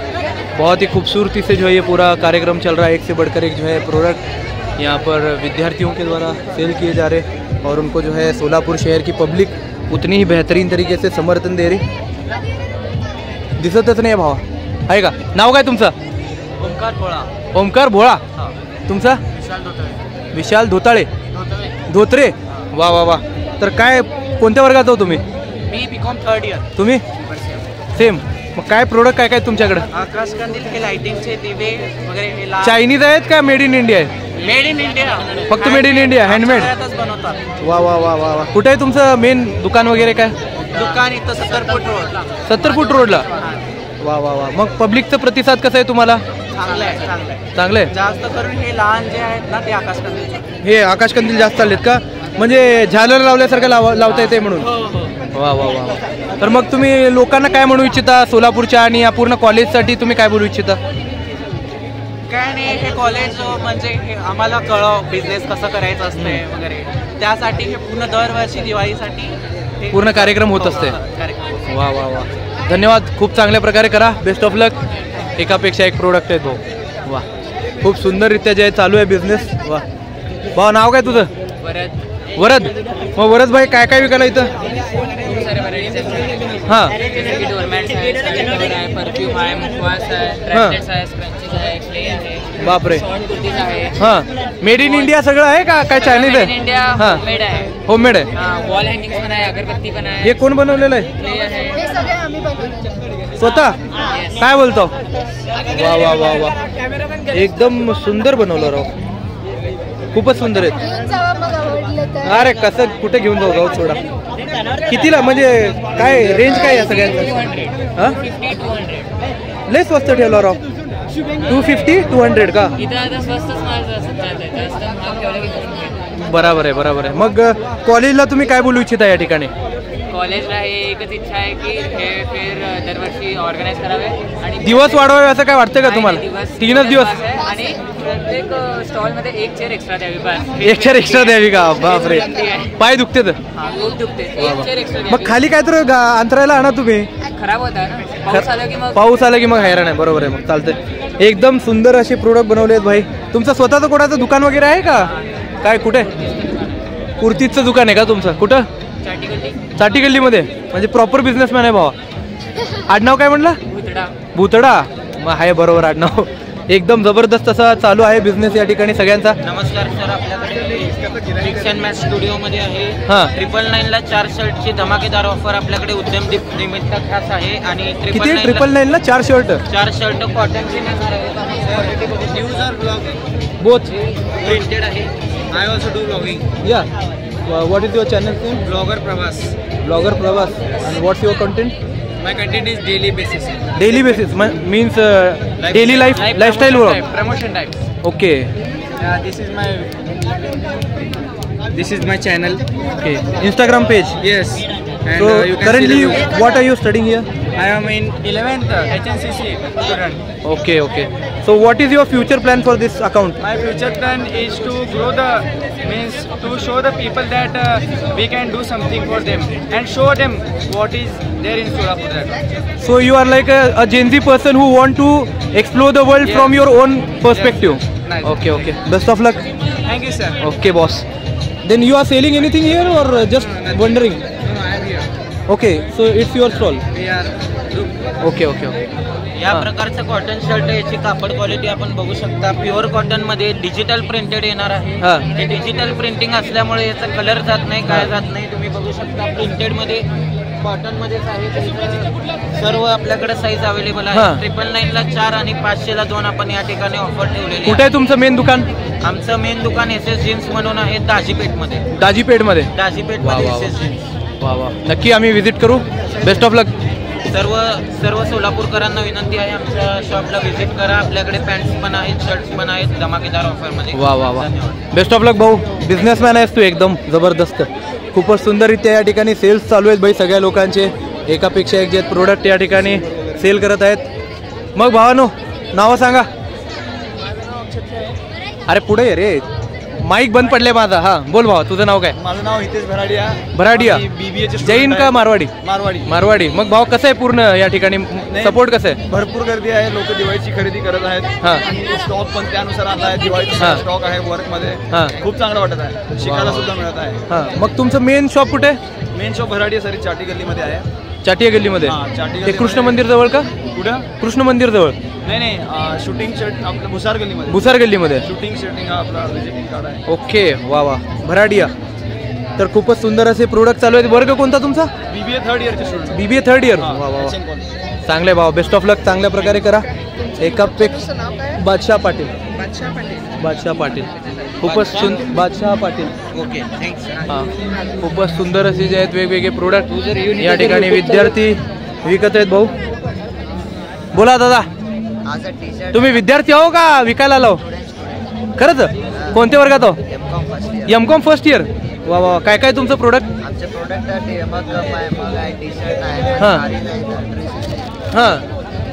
बहुत ही खूबसूरती से जो है ये पूरा कार्यक्रम चल रहा है. एक से बढ़कर एक जो है प्रोडक्ट यहाँ पर विद्यार्थियों के द्वारा सेल किए जा रहे हैं और उनको जो है सोलापुर शहर की पब्लिक उतनी ही बेहतरीन तरीके से समर्थन दे रही. दिसतच नाही भावा. आहे का? नाव काय तुमचं? ओमकार भोळा. ओमकार भोळा. तुमचा? विशाल धोतरे. विशाल धोताळे. धोत्रे. वा वा वा. तर काय कोणत्या वर्गात हो तुम्ही? मी BCom 3rd year. तुम्ही? सेम. मग काय प्रोडक्ट काय काय तुमच्याकडे? आकाश कंदील हे लाइटिंगचे दिवे वगैरे हे चायनीज आहेत का मेड इन इंडिया आहे? Made in India. फक्त मेड इन इंडिया, हँडमेड. बनवतात. वा वा वा वा वा. कुठे आहे तुमचं मेन दुकान वगैरे काय? दुकान इथं 70 फूट रोडला. 70 फूट रोडला. वा वा वा. मग पब्लिकचा प्रतिसाद कसा आहे तुम्हाला? चांगलं आहे, चांगलं आहे. चांगलं आहे. जास्त करून हे लहान जे आहेत ना ते आकाश कंदील. हे आकाश कंदील जास्त चाललेत का? म्हणजे झालर लावल्यासारखं लावता येते म्हणून. वा वा वा. तर मग तुम्ही लोकांना काय म्हणू इच्छिता सोलापूरच्या आणि या पूर्ण कॉलेजसाठी तुम्ही काय बोलू इच्छिता? काय नाही, हे कॉलेज म्हणजे हे आम्हाला कळव बिझनेस कसं करायचं असते वगैरे, त्यासाठी हे पूर्ण दरवर्षी दिवाळीसाठी हे पूर्ण कार्यक्रम होत असते. कार्यक्रम. वा वा वा. धन्यवाद. खूप चांगल्या प्रकारे करा. बेस्ट ऑफ लक. एकापेक्षा एक प्रोडक्ट आहेत भाऊ. वा, खूप सुंदररित्या जे आहे चालू आहे बिझनेस. वा भाऊ, नाव काय तुझं? वरद. मग वरद भाई काय काय विकायला इथं? हां परफ्यूम आहे, मुखवास आहे, ब्रँडेड्स आहे, स्क्रंचेस आहे, क्ले आहे, बापरे. कुर्तीज आहे. हां, मेड इन इंडिया सगळं आहे का काय चायनीज आहे? इंडिया हां, होममेड आहे. होममेड आहे. वॉल हँगिंग्स पण आहे, अगरबत्ती पण आहे. हे कोण बनवलेलं आहे? क्ले आहे. हे सगळे आम्ही बनवतो. स्वतः? काय बोलतो? वा वा वा वा. एकदम सुंदर बनवलं राव. खूपच सुंदर आहेत. घेऊन जावा मग आवडलं तर. अरे कसं कुठे घेऊन जाऊ जाऊ थोडा. कितीला म्हणजे काय रेंज काय या सगळ्यांचं? हां, 200. लय स्वस्त ठेवला राव. 250 200 का? इथं आता स्वस्तच माल जास्त महाग ठेवलं की करून घे. बरोबर आहे, बरोबर आहे. मग कॉलेजला तुम्ही काय बोलू इच्छिता या ठिकाणी? कॉलेजला हे एकच इच्छा आहे की हे फेर दरवर्षी ऑर्गनाईज करावे आणि दिवस वाढवावे असं काय वाटतं का तुम्हाला? 3च दिवस आणि प्रत्येक स्टॉलमध्ये एक चेअर एक्स्ट्रा द्यावी. बस एक चेअर एक्स्ट्रा द्यावी का? बापरे, पाय दुखते तर. खूप दुखते. एक चेअर एक्स्ट्रा मग खाली काय तर अंतरायला आणा तुम्ही. खराब होत आहे ना, पाऊस आला की मग. पाऊस आला की मग हैराण आहे. बरोबर आहे. मग चालतंय. एकदम सुंदर असे प्रोडक्ट बनवले आहेत भाई. तुमचं स्वतःचं कोणाचं दुकान वगैरे आहे का काय? कुठे? कुर्तीचं दुकान आहे का तुमचं? कुठं? चाटी गल्लीमध्ये. म्हणजे प्रॉपर बिझनेसमॅन आहे भावा. आडनाव काय म्हणलं? भुतडा. मग आहे बरोबर आडनाव. एकदम जबरदस्त असा चालू आहे बिझनेस या ठिकाणी सगळ्यांचा. नमस्कार सर, आपल्याकडे मिक्स अँड मॅच स्टुडिओमध्ये आहे. हां, 999ला 4 शर्टची धमाकेदार ऑफर आपल्याकडे उद्यम निमित्त खास आहे. आणि किती? 999ला 4 शर्ट. 4 शर्ट कॉटनचे मिळणार आहेत. News or blogging both printed आहे. I also do blogging. Yeah. What is your channel name? Blogger Pravas. Blogger Pravas. And what's your content? My content is daily basis. Daily basis means daily life lifestyle vlog. Promotion type. Okay. This is my channel. Okay. Instagram page. Yes. And So you can currently, see the what are you studying here? I am in 11th HNCC student. Okay, okay. So what is your future plan for this account? My future plan is to grow to show the people that we can do something for them and show them what is there in Solapur. So you are like a Gen Z person who want to explore the world Yes. from your own perspective. Yes. Nice. Okay, okay. Best of luck. Thank you, sir. Okay, boss. Then you are selling anything here or just wondering? No, I am here. Okay, so it's your stall. We are group. Okay, okay, okay. या प्रकारचं कॉटन शर्ट याची कापड क्वालिटी आपण बघू शकता. प्युअर कॉटन मध्ये डिजिटल प्रिंटेड येणार आहे. हा. हे डिजिटल प्रिंटिंग असल्यामुळे याचा कलर जात नाही, काय जात नाही. तुम्ही बघू शकता प्रिंटेड मध्ये कॉटन मध्येच आहे. सर्व आपल्याकडे साईज अवेलेबल आहे. हा. 999ला 4 आणि 500ला 2 आपण या ठिकाणी ऑफर ठेवलेली कुठे आहे तुमचं मेन दुकान? आमचं मेन दुकान SS जीन्स म्हणून आहे दाजीपेठ मध्ये. दाजीपेठमध्ये. दाजीपेठ वा, मध्ये वा, वा. SS jeans. वा वा, नक्की आम्ही व्हिजिट करू. Best of luck. सर्व सोलापूरकरांना विनंती आहे, आमच्या शॉपला व्हिजिट करा. आपल्याकडे पॅन्ट्स पण आहेत, शर्ट्स पण आहेत धमाकेदार ऑफरमध्ये. वा वा वा. धन्यवाद. बेस्ट ऑफ लक भाऊ. बिझनेसमॅन आहेस तू एकदम जबरदस्त. खूपच सुंदररित्या या ठिकाणी सेल्स चालू आहेत भाई सगळ्या लोकांचे. एकापेक्षा एक जे प्रोडक्ट या ठिकाणी सेल करत आहेत. मग भावानो नावं सांगा. अरे पुढे ये रे, माईक बंद पडले माझा. हा बोल भावा, तुझं नाव काय? माझं नाव हितेश भराडिया. भराडिया. BBA चे जैन का मारवाडी? मारवाडी. मारवाडी. मग भाव कसं आहे पूर्ण या ठिकाणी सपोर्ट कसं आहे? भरपूर गर्दी आहे, लोक दिवाळीची खरेदी करत आहेत. हा. आणि स्टॉक पण त्यानुसार आला आहे. दिवाळीचा हा. स्टॉक आहे वर्क मध्ये. हा. खूप चांगलं वाटत आहे, शिकायला सुद्धा मिळत आहे. हा. मग तुमचं मेन शॉप कुठे? मेन शॉप भराडिया सरी चाटी गल्लीमध्ये आहे. चाटिया गल्लीमध्ये. हा, चाटी ते गल्लीमध्ये. कृष्ण मंदिर जवळ का? कुठं? कृष्ण मंदिर जवळ. नाही, शूटिंग शर्ट आपलं भुसार गल्लीमध्ये. भुसार गल्लीमध्ये. शूटिंग शर्टिंग हा आपला विजिटिंग कार्ड आहे. ओके. वा वा. भराडिया. तर खूपच सुंदर असे प्रोडक्ट चालू आहेत. वर्ग कोणता तुमचा? BBA 3rd इयरचे स्टुडंट. BBA 3rd year. हा, वा वा. HN college. चांगले भाव, बेस्ट ऑफ लक, चांगल्या प्रकारे करा. एका बादशाह पाटील, बादशाह पाटील खूपच बादशाह पाटील. Okay thanks. हां, खूपच सुंदर असे जे आहेत वेगवेगळे प्रोडक्ट या ठिकाणी विद्यार्थी विकत आहेत. भाऊ बोला दादा, तुम्ही विद्यार्थी आहो का विकायला आलो? खरंच? कोणत्या वर्गात हो? M.Com first year. वा वा, काय काय तुमचं प्रोडक्ट? आमचे प्रोडक्ट मग आहे, टी शर्ट आहे, हां हां.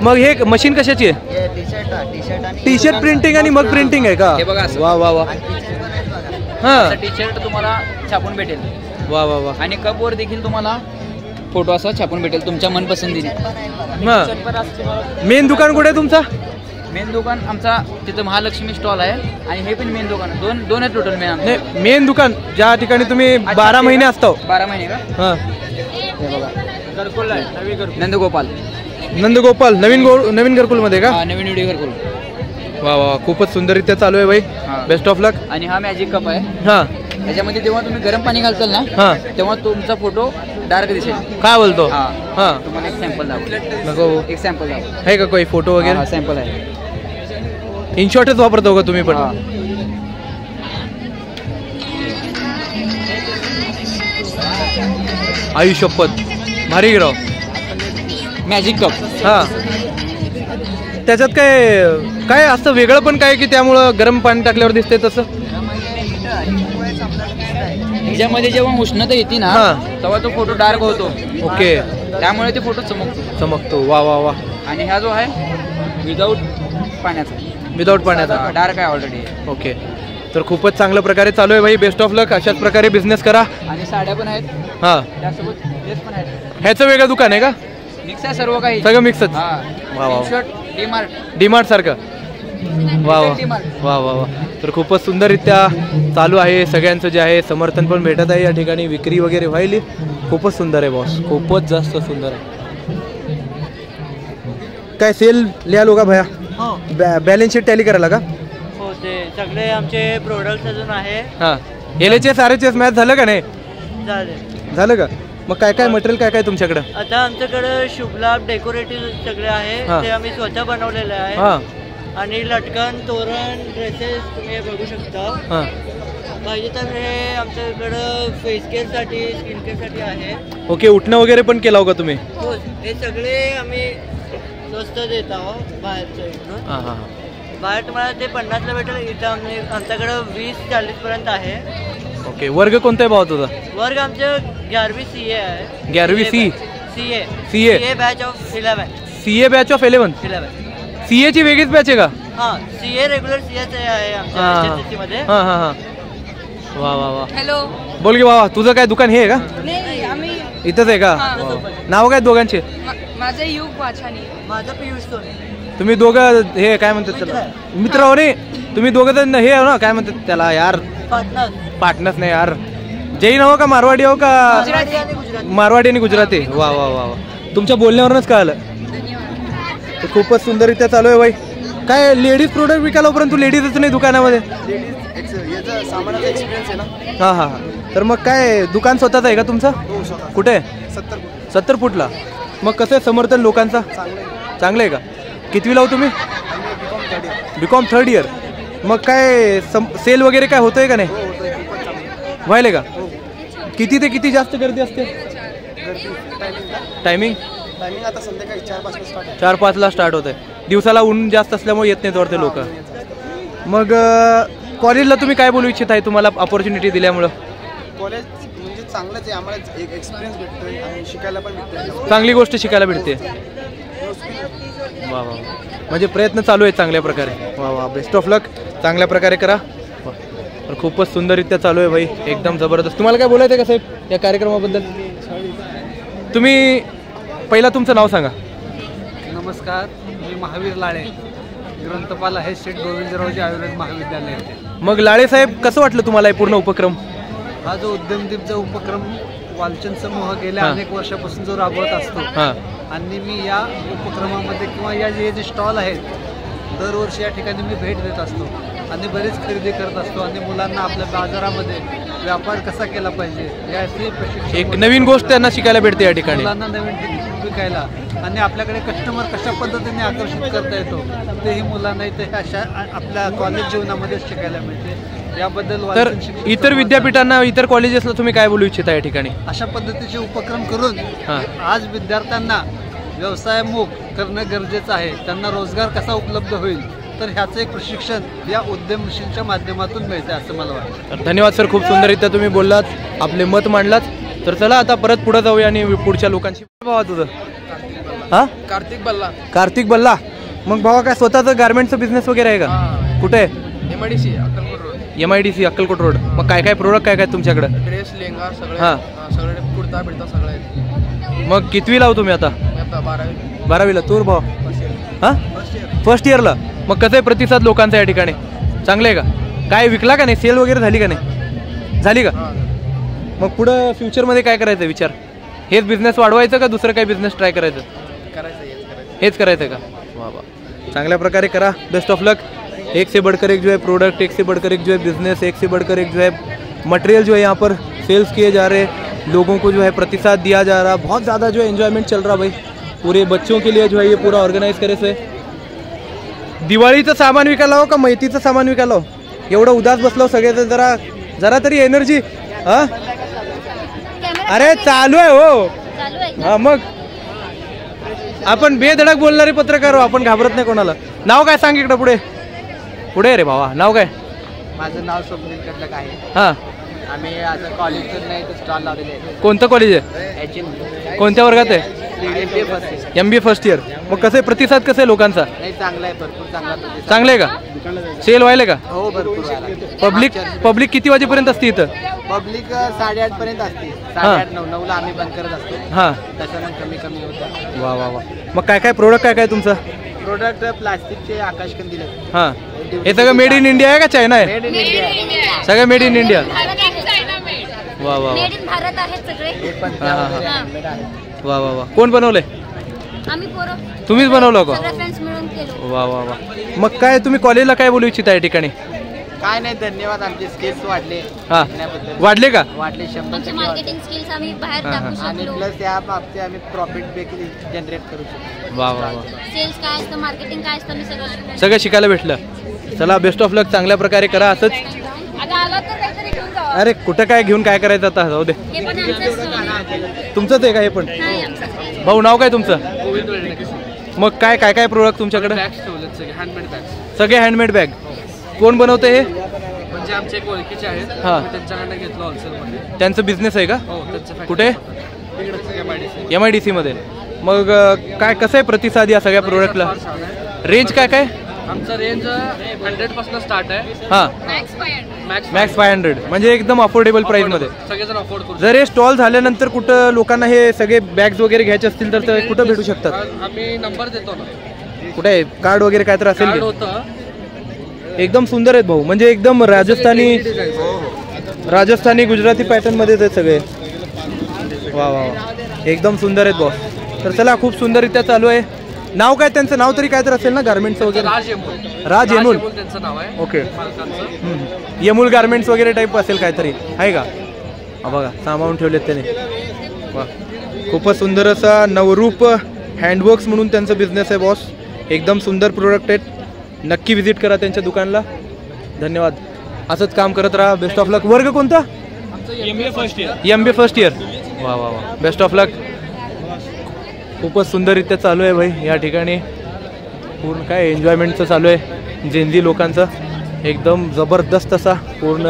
मग हे मशीन कशाची आहे? T shirt T shirt printing आणि मग प्रिंटिंग आहे का? हे बघा असं. वा वा वा. हां, टी शर्ट तुम्हाला छापून भेटेल. वा वा वा. आणि कपवर देखील तुम्हाला फोटो असा छापून भेटेल तुमच्या मनपसंतीने. हां, मेन दुकान कुठे आहे तुमचा? मेन दुकान आमचा तिथं महालक्ष्मी स्टॉल आहे आणि हे पण मेन दुकान. दोन आहेत टोटल मेन. नाही, मेन दुकान ज्या ठिकाणी तुम्ही 12 महिने असतो. 12 महिने का? हां, हे बघा घरकुल आहे, नवीन घरकुल. नंदगोपाल. नंदगोपाल नवीन घरकुलमध्ये का? नवीन व्हिडिओ घरकुल. वा वा, खूपच सुंदररित्या चालू आहे भाई. बेस्ट ऑफ लक. आणि हा मॅजिक कप आहे. हां, त्याच्यामध्ये जेव्हा तुम्ही गरम पाणी घालताल ना हां, तेव्हा तुमचा फोटो डार्क दिसेल. काय बोलतो? हां, तुम्हाला एक सॅम्पल दाखव. नको, एक सॅम्पल दाखव. आहे का काही फोटो वगैरे? सॅम्पल आहे. इनशॉटच वापरतो का तुम्ही पण? आयुष्यपत भारी गिराव. Magic cup. हां, त्याच्यात काय काय असतं वेगळं पण काय की त्यामुळं गरम पाणी टाकल्यावर दिसते तसं? ह्याच्यामध्ये जेव्हा उष्णता येते ना तेव्हा तो फोटो डार्क होतो. ओके, त्यामुळे ते फोटो चमकतो. वा वा वा. आणि हा जो आहे विदाऊट पाण्याचा, विदाऊट पाण्याचा डार्क आहे ऑलरेडी. ओके, तर खूपच चांगल्या प्रकारे चालू आहे भाई. बेस्ट ऑफ लक, अशाच प्रकारे बिझनेस करा. आणि साड्या पण आहेत. हां, त्यासोबत ड्रेस पण आहेत. ह्याचं वेगळं दुकान आहे का? मिक्स आहे सर्व काही, सगळं मिक्सच. वा वा. डीमार्ट सारखं. वा वा वा वा वा. तर खूपच सुंदररित्या चालू आहे. सगळ्यांचं जे आहे समर्थन पण भेटत आहे या ठिकाणी. विक्री वगैरे व्हायली. खूपच सुंदर आहे बॉस, खूपच जास्त सुंदर आहे. काय सेल लिहा लोका भया? बॅलन्स शीट टॅली करायला का? हो, ते सगळे आमचे प्रोडक्ट अजून आहे. हां, LHS RHS मॅच झालं का नाही? झालं का? मग काय काय मटेरियल काय काय तुमच्याकडं? आता आमच्याकडे शुभलाभ डेकोरेटिव्ह सगळे आहे. ते आम्ही स्वतः बनवलेले आहे. हां, आणि लटकन, तोरण, ड्रेसेस तुम्ही बघू शकता. हां, पाहिजे तर हे आमच्याकडं फेस केअरसाठी, स्किन केअरसाठी आहे. ओके, उठणं वगैरे पण केलं का तुम्ही? हो, हे सगळे आम्ही स्वस्त देत आहोत बाहेरच्या इकडून. हां हां. बाहेर तुम्हाला ते 50ला भेटेल, इथं आमच्याकडं 20-40 पर्यंत आहे. ओके, वर्ग कोणता आहे भाव तुझा? वर्ग आमचं 11वी CA आहे. 11वी CA batch of 11. CA batch of 11. CA ची वेगळीच बॅच आहे का? हां, CA रेग्युलर CA आहे आमच्या मध्ये. हां हां हां. वा वा वा. हॅलो, बोल की बाबा, तुझं काय दुकान हे आहे का? नाही आम्ही इथंच आहे का? नाव काय दोघांचे? माझं युग वाछानी. माझं पियुष सोने. तुम्ही दोघं हे काय म्हणतात त्याला? मित्र हो रे तुम्ही दोघं जण हे ना काय म्हणतात त्याला यार? पार्टनर्स नाही यार. जैन हो का मारवाडी हो का? मारवाडी आणि गुजराती. वा वा वा वा. तुमच्या बोलण्यावरूनच कळालं. तर खूपच सुंदररित्या चालू आहे भाई. काय लेडीज प्रोडक्ट विकायला परंतु लेडीजच नाही दुकानामध्ये? सामानाचा एक्सपिरियन्स आहे ना. हां हां हां. तर मग काय दुकान स्वतःच आहे का तुमचं? कुठे? 70 फूटला. मग कसं आहे समर्थन लोकांचा? चांगलं आहे का? कितवीला हो तुम्ही? BCom 3rd year. मग काय सेल वगैरे काय होतंय का नाही? व्हायला का? किती ते किती जास्त गर्दी असते? टायमिंग आता संध्याकाळी 4-5ला स्टार्ट होत आहे. दिवसाला ऊन जास्त असल्यामुळे येत नाहीत वाटते लोक. मग कॉलेजला तुम्ही काय बोलू इच्छित आहे तुम्हाला अपॉर्च्युनिटी दिल्यामुळं? कॉलेज म्हणजे चांगलंच आहे. आम्हाला एक एक्सपिरियन्स भेटतोय आणि शिकायला पण भेटतोय. चांगली गोष्ट शिकायला भेटते. वा वा. म्हणजे प्रयत्न चालू आहेत चांगल्या प्रकारे. वा वा. बेस्ट ऑफ लक, चांगल्या प्रकारे करा. खूपच सुंदररित्या चालू आहे भाई, एकदम जबरदस्त. तुम्हाला काय बोलायचं आहे का साहेब या कार्यक्रमाबद्दल? तुम्ही पहिला तुमचं नाव सांगा. नमस्कार, मी महावीर लाळे, ग्रंथपाल आहे, श्री गोविंदरावजी आयुर्वेद महाविद्यालय. मग लाळे साहेब कसं वाटलं तुम्हाला हे पूर्ण उपक्रम? हा जो उद्यमदीपचा उपक्रम वालचंद समूह गेल्या अनेक वर्षापासून जो राबवत असतो आणि मी या उपक्रमामध्ये किंवा या जे स्टॉल आहेत दरवर्षी या ठिकाणी मी भेट देत असतो आणि बरीच खरेदी करत असतो आणि मुलांना आपल्या बाजारामध्ये व्यापार कसा केला पाहिजे याची प्रशिक्षण, एक नवीन गोष्ट त्यांना शिकायला भेटते या ठिकाणी. मुलांना नवीन विकायला आणि आपल्याकडे कस्टमर कशा पद्धतीने आकर्षित करता येतो तेही मुलांना इथे अशा आपल्या कॉलेज जीवनामध्ये शिकायला मिळते. याबद्दल तर इतर विद्यापीठांना, इतर कॉलेजेसला तुम्ही काय बोलू इच्छिता या ठिकाणी? अशा पद्धतीचे उपक्रम करून आज विद्यार्थ्यांना व्यवसायमुख करणं गरजेचं आहे. त्यांना रोजगार कसा उपलब्ध होईल तर ह्याचं एक प्रशिक्षण या उद्यमशीलच्या माध्यमातून मिळते असं मला वाटतं. धन्यवाद सर, खूप सुंदररित्या तुम्ही बोललात, आपले मत मांडलात. तर चला आता परत पुढे जाऊया आणि पुढच्या लोकांशी. भावा तुझं? हा, कार्तिक बल्ला. कार्तिक बल्ला. मग भावा काय स्वतःचं गार्मेंटचं बिझनेस वगैरे आहे का? कुठे आहे? MIDC Akkalkot road. MIDC Akkalkot road. मग काय काय प्रोडक्ट काय काय तुमच्याकडे? ड्रेस, लेंगा सगळे. हां, सगळे कुर्ता बिडता सगळं आहे. मग कितवी लाव तुम्ही आता? 12वीला. तूर भाऊ? हां, फर्स्ट इयरला. मग कसं आहे प्रतिसाद लोकांचा या ठिकाणी? चांगलं आहे का? काय विकला का नाही? सेल वगैरे झाली का नाही? झाली का? मग पुढं फ्युचरमध्ये काय करायचं विचार? हेच बिझनेस वाढवायचं का दुसरं काही बिझनेस ट्राय करायचं? हेच करायचं का? वा वा, चांगल्या प्रकारे करा. बेस्ट ऑफ लक. एक से बढ़कर एक जो है प्रोडक्ट, एक से बढ़कर एक जो है बिजनेस, एक से बढ़कर एक जो है मटेरियल जो है यहाँ पर सेल्स किए जा रहे, लोगों को जो है प्रतिसाद दिया जा रहा. बहुत ज़्यादा जो है एन्जॉयमेंट चल रहा भाई. पूरे बच्चों के लिए जो है ये पूरा ऑर्गेनाइज करे से. दिवाळीचं सामान विकायला हो का मैतीचं सामान विकायला हो? एवढं उदास बसलो सगळे, तर जरा जरा तरी एनर्जी. हां, अरे चालू आहे हो. हां, मग आपण बेधडक बोलणारे पत्रकार हो, आपण घाबरत नाही कोणाला. नाव काय सांग इकडं पुढे. पुढे रे भावा, नाव काय? माझं नाव स्वप्नील कटलक आहे. हां, आम्ही आता कॉलेजचं नाही तर स्टॉल लावलेले आहे. कोणतं कॉलेज आहे? कोणत्या वर्गात आहे? MBA first year. मग कसं आहे प्रतिसाद, कसं आहे लोकांचा? नाही, चांगला आहे, भरपूर चांगला. चांगलं आहे का? सेल व्हायला का? हो, भरपूर. पब्लिक किती वाजेपर्यंत असते इथं? पब्लिक 8:30 पर्यंत असते. 8:30 9ला आम्ही बंद करत असतो. हां, त्याच्यानंतर कमी होतं. वा वा वा. मग काय काय प्रोडक्ट काय काय तुमचं? प्रोडक्ट प्लास्टिकचे आकाशकंदील आहेत. हां, हे सगळं मेड इन इंडिया आहे का चायना आहे? Made in India. सगळं मेड इन इंडिया. वा वा वा. मेड इन भारत आहेत सगळे. वा वा वा. कोण बनवलंय? आम्ही पोरं तुम्हीच बनवलं का? सगळे फ्रेंड्स मिळून केलो. वा वा वा. मग काय तुम्ही कॉलेजला काय बोलू इच्छिता या ठिकाणी? काय नाही, धन्यवाद. आमचे स्किल्स वाढले. हां, वाढले का? वाढले 100%. मार्केटिंग स्किल्स आम्ही बाहेर टाकू आणि शकलो. प्लस या बाबतीत आम्ही प्रॉफिट देखील जनरेट करू शकतो. वा वा वा. सेल्स काय असतं, मार्केटिंग काय असतं, मी सगळं शिकायला भेटलं. चला, बेस्ट ऑफ लक. चांगल्या प्रकारे करा असंच. आता आला तर काहीतरी घेऊन जावा. अरे कुठं काय घेऊन काय करायचं आता, जाऊ दे. हे पण आमचं तुमचंच आहे का हे पण? नाही आमचं. भाऊ नाव काय तुमचं? मग काय काय काय प्रोडक्ट तुमच्याकडे? Handmade bags. सगळे हँडमेड बॅग. कोण बनवतं हे? म्हणजे आमचे एक ओळखीचे आहेत. हां, त्यांच्याकडनं घेतलं होलसेलमध्ये. त्यांचं बिझनेस आहे का? हो, त्यांचं. कुठे? MIDC मध्ये. मग काय कसं आहे प्रतिसाद या सगळ्या प्रोडक्टला? रेंज काय काय? आमचं रेंज 100 पासून स्टार्ट आहे. हां, मॅक्स 500 म्हणजे एकदम अफोर्डेबल प्राइस मध्ये सगळेजण अफोर्ड करू. जर हे स्टॉल झाल्यानंतर कुठं लोकांना हे सगळे बॅग्स वगैरे घ्यायचे असतील तर कुठं भेटू शकतात? आम्ही नंबर देतो ना. कुठे आहे? कार्ड वगैरे काय तर असेल? कार्ड होतं. एकदम सुंदर आहेत भाऊ, म्हणजे एकदम राजस्थानी गुजराती पॅटर्न मध्ये आहेत सगळे. वा वा वा, एकदम सुंदर आहेत भाऊ. तर चला, खूप सुंदररित्या चालू आहे. नाव काय त्यांचं? नाव तरी काय तर असेल ना गार्मेंट्स वगैरे? राज येमूल त्यांचं नाव आहे. ओके. येमूल गार्मेंट्स वगैरे टाईप असेल काहीतरी, आहे का? बघा, सामावून ठेवलेत त्याने. वा, खूपच सुंदर असा नवरूप हँडवर्क्स म्हणून त्यांचा बिझनेस आहे बॉस. एकदम सुंदर प्रोडक्ट आहेत. नक्की व्हिजिट करा त्यांच्या दुकानला. धन्यवाद. असंच काम करत राहा. बेस्ट ऑफ लक. वर्ग कोणता? MBA first year. वा वा वा, बेस्ट ऑफ लक. खूपच सुंदररित्या चालू आहे भाई या ठिकाणी. पूर्ण काय एन्जॉयमेंटचं चालू आहे. जेंजी लोकांचं एकदम जबरदस्त असा पूर्ण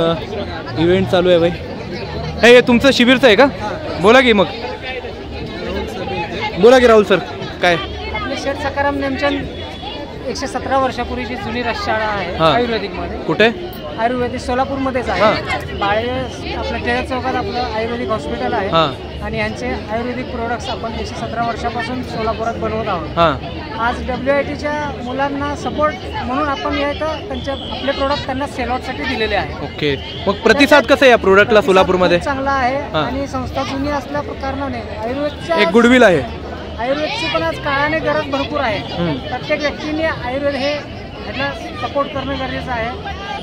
इव्हेंट चालू आहे भाई. हे तुमचं शिबिरचं आहे का? बोला की मग. बोला की राहुल सर. काय? आपले शेठ सकाराम नेमचंद 117 वर्षापूर्वीची जुनी रसशाळा आहे आयुर्वेदिकमध्ये. कुठे? आयुर्वेदिक सोलापूरमध्येच आहे. बाळे आपल्या टिळक चौकात आपलं आयुर्वेदिक हॉस्पिटल आहे. आणि यांचे आयुर्वेदिक प्रोडक्ट्स आपण 117 वर्षापासून सोलापुरात बनवत आहोत. आज WITच्या मुलांना सपोर्ट म्हणून आपण त्यांचे आपले प्रोडक्ट त्यांना सेलआउटसाठी दिलेले आहे. ओके. मग प्रतिसाद कसा आहे या प्रोडक्टला सोलापूरमध्ये? चांगला आहे. आणि संस्था जुनी असल्या कारणाने आयुर्वेदच्या एक गुडविल आहे. आयुर्वेदची पण आज काळाने गरज भरपूर आहे. प्रत्येक व्यक्तीने आयुर्वेद हे ह्याला सपोर्ट करणं गरजेचं आहे.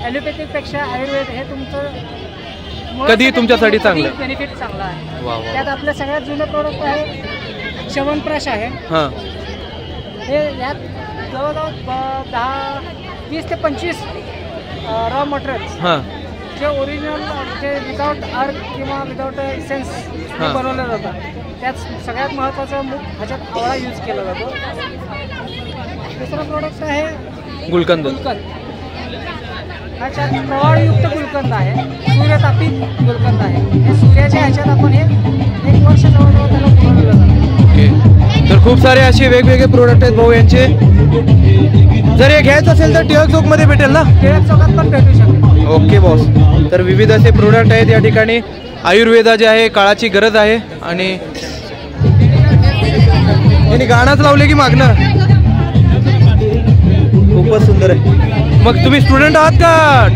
ॲलोपॅथिक पेक्षा आयुर्वेद हे तुमचं कधी तुमच्यासाठी चांगलं बेनिफिट चांगला आहे. त्यात आपल्या सगळ्यात जुने प्रोडक्ट आहे च्यवनप्राश आहे. हां, हे यात जवळजवळ 20 ते 25 रॉ मटेरियल्स हां, जे ओरिजिनल जे विदाउट अर्क किंवा विदाउट इसेन्स बनवलं जातं. त्यात सगळ्यात महत्त्वाचं ह्याच्यात आवळा यूज केला जातो. दुसरं प्रोडक्ट आहे गुलकंद. ह्याच्यात प्रवाळयुक्त गुलकंद आहे, सूर्यतापित गुलकंद आहे. हे सूर्याच्या ह्याच्यात आपण हे 1 वर्ष जवळजवळ त्याला बनवलं जातं. ओके, तर खूप सारे असे वेगवेगळे प्रोडक्ट आहेत भाऊ यांचे. जर हे घ्यायचं असेल तर टिळक चौकमध्ये भेटेल ना? टिळक चौकात पण भेटू शकते. Okay boss. तर विविध असे प्रोडक्ट आहेत या ठिकाणी. आयुर्वेदा जे आहे काळाची गरज आहे. आणि यांनी गाणंच लावले की मागणं खूपच सुंदर आहे. मग तुम्ही स्टुडंट आहात का?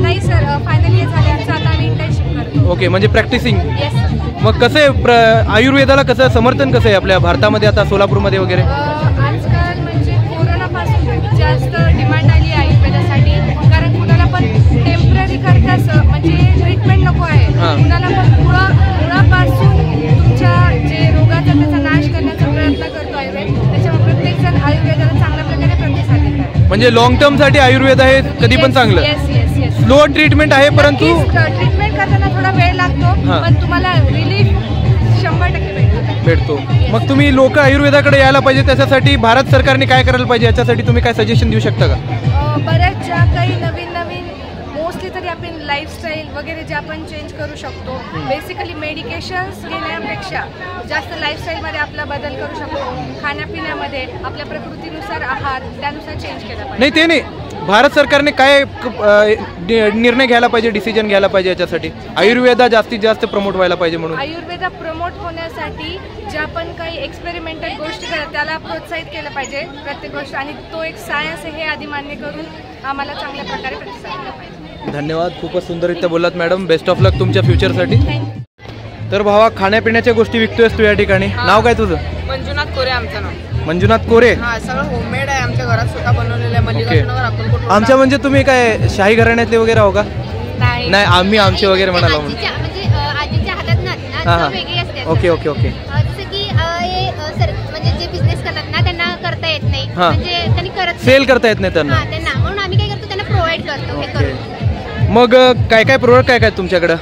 नाही सर, फायनल इयर झाले आमचं, आता आम्ही इंटर्नशिप करतो. ओके, म्हणजे प्रॅक्टिसिंग. Yes sir. मग कसं आहे आयुर्वेदाला कसं समर्थन कसं आहे आपल्या भारतामध्ये आता सोलापूरमध्ये वगैरे? आजकाल म्हणजे कोरोनापासून खूप जास्त डिमांड आली आहे आयुर्वेदासाठी. कारण कुणाला पण टेम्पररी करताच म्हणजे ट्रीटमेंट नको आहे. कुणाला पण मुळापासून तुमच्या जे रोगाचा त्याचा नाश करण्याचा प्रयत्न करतो आयुर्वेद. त्याच्यामुळे प्रत्येकजण आयुर्वेदाला चांगल्या प्रकारे प्रतिसाद देत आहे. म्हणजे लॉंग टर्म साठी आयुर्वेद आहे कधी पण चांगलं. Yes yes yes. Slow treatment आहे परंतु ट्रीटमेंट करताना थोडा वेळ लागतो, पण तुम्हाला रिलीफ 100% भेटतो. मग तुम्ही लोक आयुर्वेदाकडे यायला पाहिजे, त्याच्यासाठी भारत सरकारने काय करायला पाहिजे याच्यासाठी तुम्ही काय सजेशन देऊ शकता का? बऱ्याच ज्या काही नवीन मोस्टली तरी आपण लाईफस्टाईल वगैरे जे आपण चेंज करू शकतो. बेसिकली मेडिकेशन्स घेण्यापेक्षा जास्त लाईफस्टाईलमध्ये आपला बदल करू शकतो. खाण्यापिण्यामध्ये आपल्या प्रकृतीनुसार आहार त्यानुसार चेंज केला पाहिजे. नाही ते नाही, भारत सरकारने काय निर्णय घ्यायला पाहिजे, डिसिजन घ्यायला पाहिजे याच्यासाठी आयुर्वेदा जास्तीत जास्त प्रमोट व्हायला पाहिजे म्हणून? आयुर्वेदा प्रमोट होण्यासाठी ज्या पण काही एक्सपेरिमेंटल गोष्टी करतात त्याला प्रोत्साहित केलं पाहिजे प्रत्येक गोष्ट. आणि तो एक सायन्स आहे हे आधी मान्य करून आम्हाला चांगल्या प्रकारे प्रतिसाद दिला पाहिजे. धन्यवाद, खूपच सुंदररित्या बोललात मॅडम. बेस्ट ऑफ लक तुमच्या फ्युचरसाठी. तर भावा, खाण्यापिण्याच्या गोष्टी विकतोयस तू या ठिकाणी. नाव काय तुझं? मंजुनाथ कोरे आमचं नाव. मंजुनाथ कोरे. हा, सगळं होममेड आहे, आमच्या घरात स्वतः बनवलेलं आहे. मल्लिकार्जुननगर अक्कलकोट. आमच्या म्हणजे तुम्ही काय शाही घराण्यातले वगैरे हो का? नाही, आम्ही आमचे वगैरे म्हणालो. म्हणजे आजीच्या हातात ना वेगळी असते. Okay okay okay. जसं की म्हणजे जे बिझनेस करतात ना त्यांना करता येत नाही, म्हणजे त्यांनी करत सेल करता येत नाही त्यांना. म्हणून आम्ही काय करतो, त्यांना प्रोव्हाइड करतो हे करून. मग काय काय प्रोडक्ट काय काय तुमच्याकडं?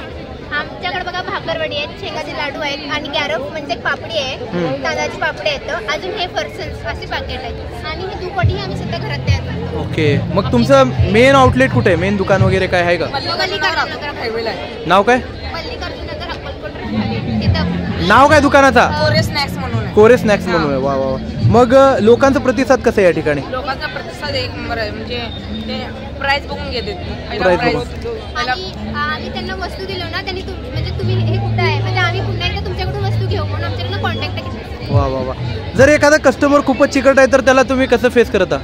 आमच्याकडे बघा भाकरवडी आहेत, शेंगाचे लाडू आहेत आणि गॅरफ म्हणजे पापडी आहे, तांदळाची पापडी आहेत, अजून हे फरसन्स असे पॅकेट आहेत आणि हे दुपटी आम्ही सुद्धा घरात तयार करतो. ओके, मग तुमचं मेन आउटलेट कुठे आहे? मेन दुकान वगैरे काय आहे का? नाव काय? मल्लिकार्जुननगर अक्कलकोट. नाव काय दुकानाचा? कोरे स्नॅक्स म्हणून आहे. कोरे स्नॅक्स म्हणून आहे. वा वा वा. मग लोकांचा प्रतिसाद कसा आहे या ठिकाणी? लोकांचा प्रतिसाद एक नंबर आहे. म्हणजे ते प्राइस बघून घेते. आम्ही त्यांना वस्तू दिलो ना, त्यांनी म्हणजे तुम्ही हे कुठं आहे म्हणजे आम्ही पुन्हा एकदा तुमच्याकडून वस्तू घेऊ म्हणून आमच्याकडनं कॉन्टॅक्ट केला. वा वा वा. जर एखादा कस्टमर खूपच चिकट आहे तर त्याला तुम्ही कसं फेस करता?